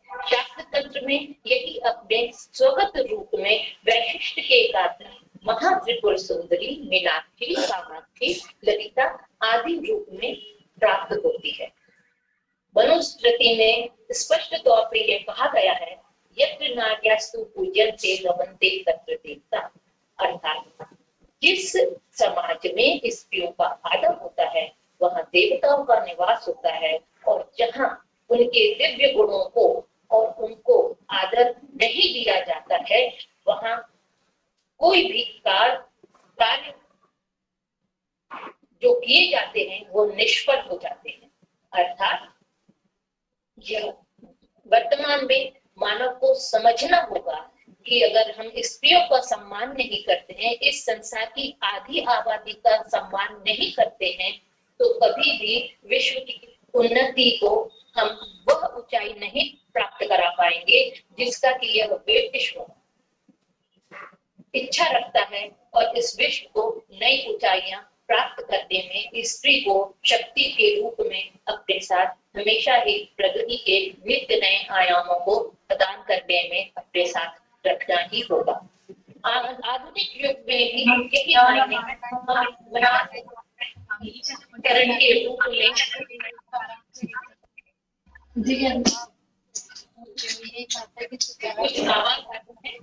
शास्त्र तंत्र में यही अपने स्वगत रूप में वैशिष्ट के कारण महात्रिपुर सुंदरी, मीनाक्षी, कामाक्षी, ललिता आदि रूप में प्राप्त होती है। मनुस्मृति में स्पष्ट तौर पर यह कहा गया है, यत्र नार्यास्तु पूज्यन्ते रमन्ते तत्र देवता, अर्थात जिस समाज में स्त्रियों का आदर होता है वहां देवताओं का निवास होता है, और जहां उनके दिव्य गुणों को और उनको आदर नहीं दिया जाता है वहां कोई भी कार्य जो किए जाते हैं वो निष्फल हो जाते हैं। अर्थात यह वर्तमान में मानव को समझना होगा कि अगर हम स्त्रियों का सम्मान नहीं करते हैं, इस संसार की आधी आबादी का सम्मान नहीं करते हैं, तो कभी भी विश्व की उन्नति को हम वह ऊंचाई नहीं प्राप्त करा पाएंगे जिसका कि यह विश्व इच्छा रखता है। और इस विश्व को नई ऊंचाइयां प्राप्त करने में स्त्री को शक्ति के रूप में अपने साथ हमेशा ही प्रगति के नित्य नए आयामों को प्रदान करने में अपने साथ रखना ही होगा। आधुनिक युग में भी यही करण के रूप में कुछ आवाज आती है।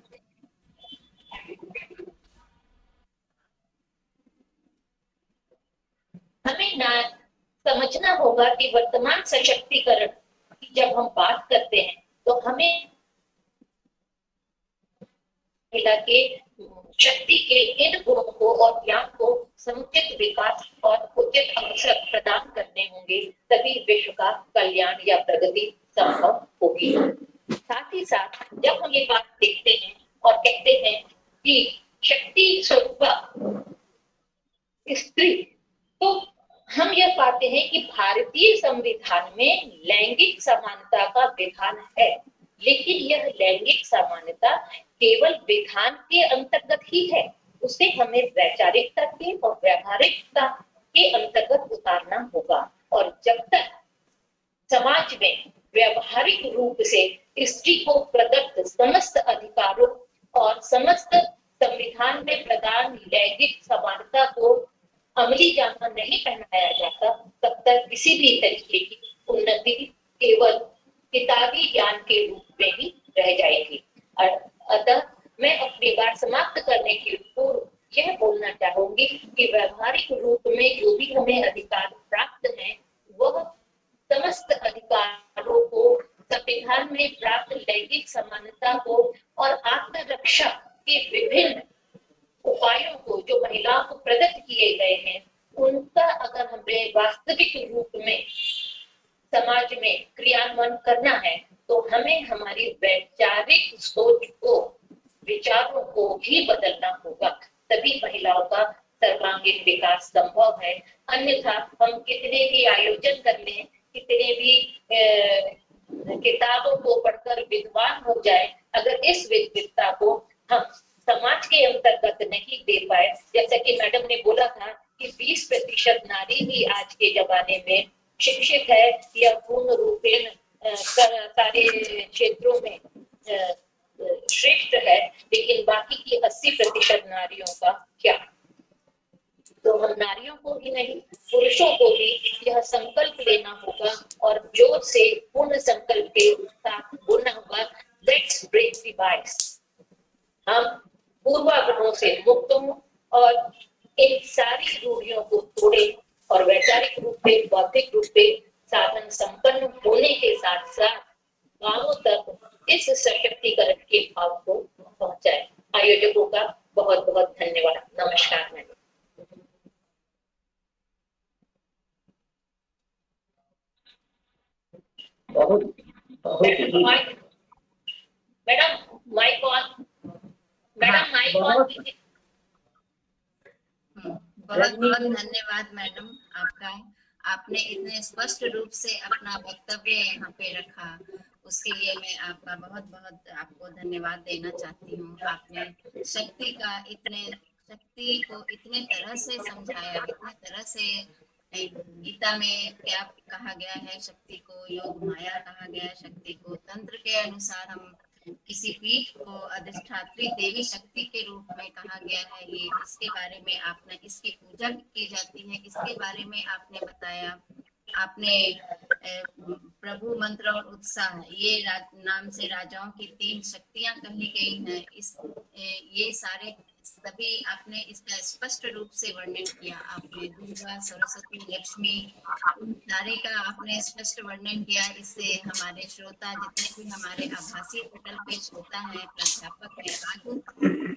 हमें ना समझना होगा कि वर्तमान सशक्तिकरण की जब हम बात करते हैं तो हमें महिला के शक्ति के इन गुणों को और ज्ञान को समुचित विकास और उचित अवसर प्रदान करने होंगे, तभी विश्व का कल्याण या प्रगति संभव होगी। साथ ही साथ जब हम ये बात देखते हैं और कहते हैं कि शक्ति स्वरूपा स्त्री, तो हम यह पाते हैं कि भारतीय संविधान में लैंगिक समानता का विधान है, लेकिन यह लैंगिक समानता केवल विधान के अंतर्गत ही है। उसे हमें वैचारिकता के और व्यावहारिकता के अंतर्गत उतारना होगा। और जब तक समाज में व्यावहारिक रूप से स्त्री को प्रदत्त समस्त अधिकारों और समस्त संविधान में प्रदान लैंगिक समानता को अमली जामा नहीं पहनाया जाता, तब तक किसी भी तरीके की उन्नति केवल किताबी ज्ञान के रूप में ही रह जाएगी। अतः मैं अपनी बात समाप्त करने के पूर्व यह बोलना चाहूंगी कि व्यवहारिक रूप में जो भी हमें अधिकार प्राप्त हैं, वह समस्त अधिकारों को, संविधान में प्राप्त लैंगिक समानता को और आत्मरक्षा के विभिन्न उपायों को जो महिलाओं को प्रदत्त किए गए हैं, उनका अगर हमें वास्तविक रूप में समाज में क्रियान्वयन करना है तो हमें हमारी वैचारिक सोच को, विचारों को भी बदलना होगा, तभी महिलाओं का सर्वांगीण विकास संभव है। अन्यथा हम कितने भी आयोजन कर लें, कितने भी किताबों को पढ़कर विद्वान हो जाए, अगर इस विद्वता को हम समाज के अंतर्गत नहीं दे पाए, जैसा कि मैडम ने बोला था कि 20% नारी ही आज के जमाने में शिक्षित है या पूर्ण रूपेण सारे क्षेत्रों में श्रेष्ठ है, लेकिन बाकी की 80% नारियों का क्या? तो हम नारियों को ही नहीं, पुरुषों को भी यह संकल्प लेना होगा और जोर से पूर्ण संकल्प के साथ बोलना होगा, लेट्स ब्रेक द बाइस। हम पूर्वाग्रहों से मुक्त हों और इन सारी रूढ़ियों को तोड़े और वैचारिक रूप से, बौद्धिक रूप से साधन संपन्न होने के साथ साथ गांवों तक इस सशक्तिकरण के भाव को पहुंचाए। आयोजकों का बहुत बहुत धन्यवाद। नमस्कार madam. Madam mike on, madam mike on कीजिए। बहुत बहुत धन्यवाद मैडम आपका। आपने इतने स्पष्ट रूप से अपना वक्तव्य यहाँ पे रखा, उसके लिए मैं आपका बहुत बहुत आपको धन्यवाद देना चाहती हूँ। आपने शक्ति को इतने तरह से समझाया, इतने तरह से गीता में क्या कहा गया है, शक्ति को योग माया कहा गया है, शक्ति को तंत्र के अनुसार हम किसी पीठ को अधिष्ठात्री देवी शक्ति के रूप में कहा गया है। ये इसके बारे में आपने, इसकी पूजा की जाती है, इसके बारे में आपने बताया। आपने प्रभु मंत्र और उत्साह, ये नाम से राजाओं की 3 शक्तियां कही गई हैं। ये सारे सभी आपने इसका स्पष्ट रूप से वर्णन किया। आपने दुर्गा, सरस्वती, लक्ष्मी, उन सारे का आपने स्पष्ट वर्णन किया। इससे हमारे श्रोता, जितने भी हमारे आभासी पटल पे श्रोता है, प्राध्यापक है, आदि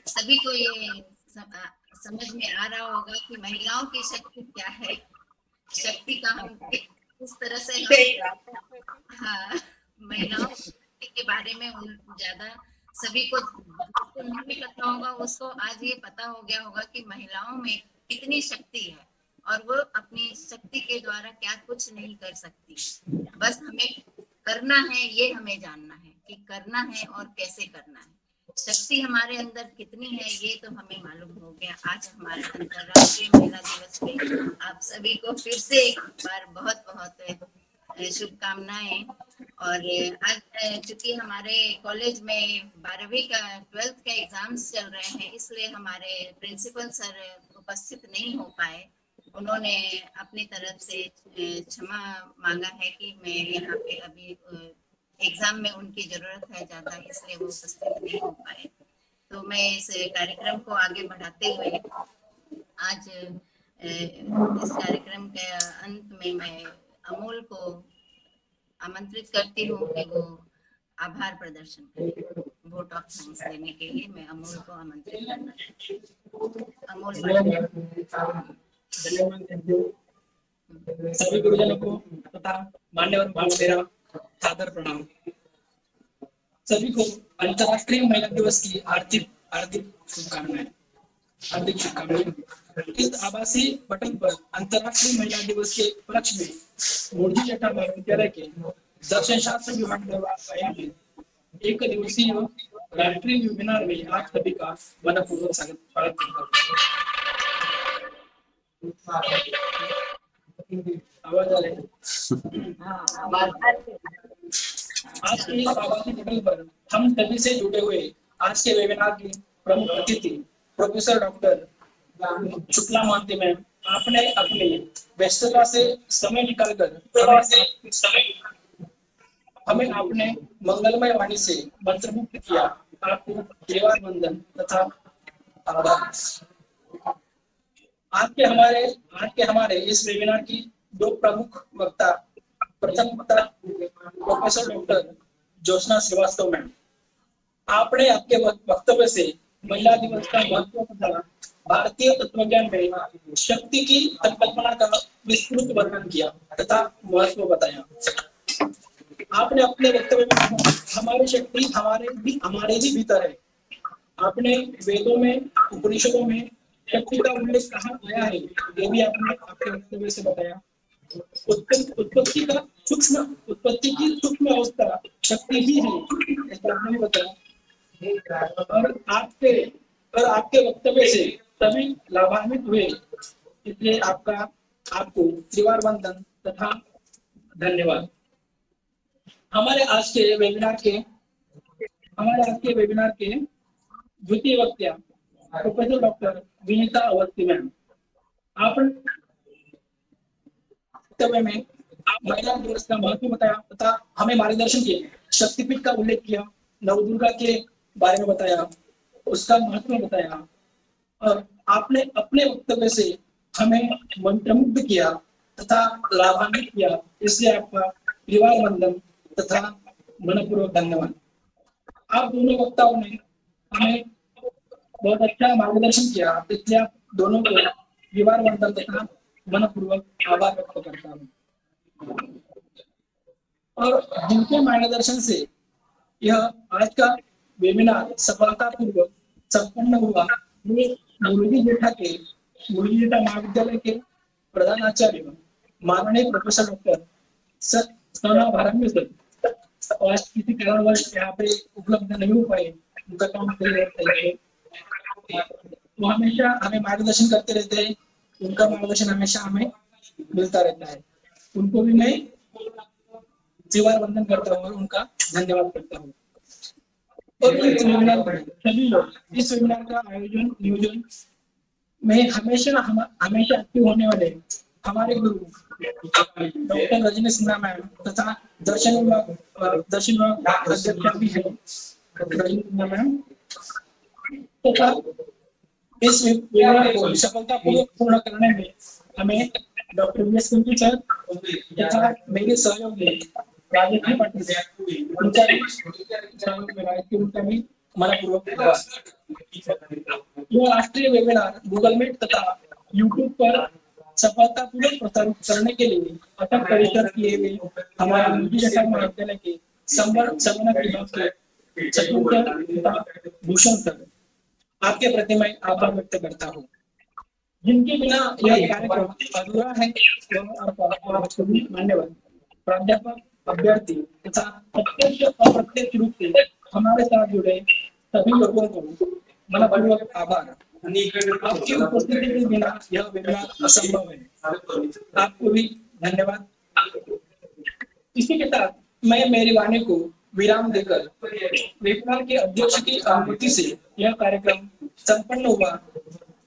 सभी को ये समझ में आ रहा होगा कि महिलाओं की शक्ति क्या है, शक्ति का हम किस तरह से हाँ, महिलाओं के बारे में ज्यादा सभी को नहीं पता होगा, उसको आज ये पता हो गया होगा कि महिलाओं में कितनी शक्ति है और वो अपनी शक्ति के द्वारा क्या कुछ नहीं कर सकती। बस हमें करना है, ये हमें जानना है कि करना है और कैसे करना है। शक्ति हमारे अंदर कितनी है ये तो हमें मालूम हो गया। आज हमारे अंतर्राष्ट्रीय महिला दिवस पे आप सभी को फिर से एक बार बहुत बहुत शुभकामनाएं। और आज चूंकि हमारे कॉलेज में 12वीं का 12th का एग्जाम्स चल रहे हैं, इसलिए हमारे प्रिंसिपल सर उपस्थित नहीं हो पाए। उन्होंने अपनी तरफ से क्षमा मांगा है कि मैं यहाँ पे अभी एग्जाम में उनकी जरूरत है ज्यादा, इसलिए वो उपस्थित नहीं हो पाए। तो मैं इस कार्यक्रम को आगे बढ़ाते हुए आज इस कार्यक्रम के अंत में मैं अमोल को आमंत्रित करती हूँ कि वो आभार प्रदर्शन करें। वोट ऑफ थैंक्स देने के लिए मैं अमोल को आमंत्रित करना चाहती हूँ। अमोल, सभी गुरुजनों को तथा मान्यवर भाव मेरा सादर प्रणाम। सभी को अंतर्राष्ट्रीय महिला दिवस की हार्दिक शुभकामनाएं। इस आभासी पटल पर अंतर्राष्ट्रीय महिला दिवस के उपलक्ष्य में मूर्ति जटा महाविद्यालय के दर्शन शास्त्र विभाग द्वारा आयोजित 1 दिवसीय राष्ट्रीय वेबिनार में आप सभी का मनपूर्वक स्वागत करता हूँ। आवाज आ रही है? आज के इस आभासी पटल पर हम सभी से जुड़े हुए आज के वेबिनार की प्रमुख अतिथि प्रोफेसर डॉक्टर शुक्ला मानती मैम, आपने अपनी व्यस्तता से समय निकालकर हमें अपने मंगलमय वाणी से मंत्रमुग्ध किया। आपको परिवार वंदन तथा आभार। आज के हमारे इस वेबिनार की 2 प्रमुख वक्ता, प्रथम वक्ता professor doctor Jyotsna Shrivastava ma'am, आपने आपके वक्तव्य से महिला दिवस का महत्व तथा भारतीय तत्वज्ञान में शक्ति की संकल्पना का विस्तृत वर्णन किया तथा महत्व बताया। आपने अपने वक्तव्य में हमारी शक्ति हमारे ही भीतर है। आपने वेदों में, उपनिषदों में शक्ति का उल्लेख कहाँ आया है ये भी आपने आपके वक्तव्य से बताया। उत्पत्ति की सूक्ष्म अवस्था शक्ति ही है, ऐसा आपने भी बताया। और आपके वक्तव्य से सभी लाभान्वित हुए, इसलिए आपको त्रिवार वंदन तथा धन्यवाद। हमारे आज के वेबिनार के द्वितीय वक्ता professor doctor Vinita Awasthi ma'am, आप वक्तव्य में महिला दिवस का महत्व बताया तथा हमें मार्गदर्शन किए, शक्तिपीठ का उल्लेख किया, नवदुर्गा के बारे में बताया, उसका महत्व बताया और आपने अपने वक्तव्य से हमें मंत्रमुग्ध किया तथा लाभान्वित किया, इसलिए आपका परिवार वंदन तथा मनपूर्वक धन्यवाद। आप दोनों वक्ताओं ने हमें बहुत अच्छा मार्गदर्शन किया, इसलिए आप दोनों को परिवार वंदन तथा मनपूर्वक आभार व्यक्त करता हूँ। और जिनके मार्गदर्शन से यह आज का वेबिनार सफलतापूर्वक संपन्न हुआ, मुरली जेठा महाविद्यालय के प्रधानाचार्य माननीय प्रोफेसर डॉक्टर सोना भारमी सर, आज किसी कारणवश यहाँ पे उपलब्ध नहीं हो पाए, उनका काम वो हमेशा हमें मार्गदर्शन करते रहते हैं। उनका मार्गदर्शन हमेशा हमें मिलता रहता है। उनको भी मैं त्रिवार वंदन करता हूँ और उनका धन्यवाद करता हूँ। और इस वेबिनार में सभी लोग इस वेबिनार का नियोजन में हमेशा एक्टिव होने वाले हमारे गुरु डॉक्टर रजनी सिन्हा मैम तथा दर्शन विभाग अध्यक्ष भी है रजनी सिन्हा मैम, तथा इस वेबिनार को सफलतापूर्वक पूर्ण करने में हमें डॉक्टर वीएस कुंती सर तथा मेरे सहयोगी राजेश पाटिल उनका सहयोग मेरा है कि उनका भी मनपूर्वक यह राष्ट्रीय वेबिनार गूगल मीट तथा यूट्यूब पर सफलतापूर्वक प्रसारित करने के लिए अथक परिश्रम किए हुए हमारे निजी जटा महाविद्यालय के संगणक विभाग के सचिव तथा भूषण सर आपके प्रति मैं आभार व्यक्त करता हूँ, जिनके बिना यह कार्यक्रम अधूरा है। मान्यवर प्राध्यापक, अभ्यर्थी तथा प्रत्यक्ष अप्रत्यक्ष रूप से हमारे साथ जुड़े सभी लोगों को मनपूर्वक आभार। आपकी उपस्थिति के बिना यह वेबिनार असंभव है। आपको भी धन्यवाद। इसी के साथ मैं मेरी वाणी को विराम देकर वेबिनार के अध्यक्ष की अनुमति से यह कार्यक्रम संपन्न हुआ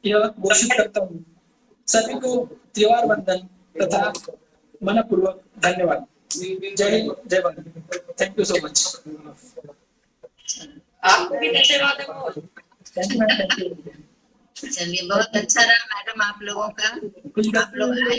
यह घोषित करता हूँ। सभी को त्रिवार वंदन तथा मनपूर्वक धन्यवाद। जय हिंद, जय Bharat. Thank you so much. आपको भी धन्यवाद। Thank you. चलिए, बहुत अच्छा रहा मैडम आप लोगों का। आप लोग आए।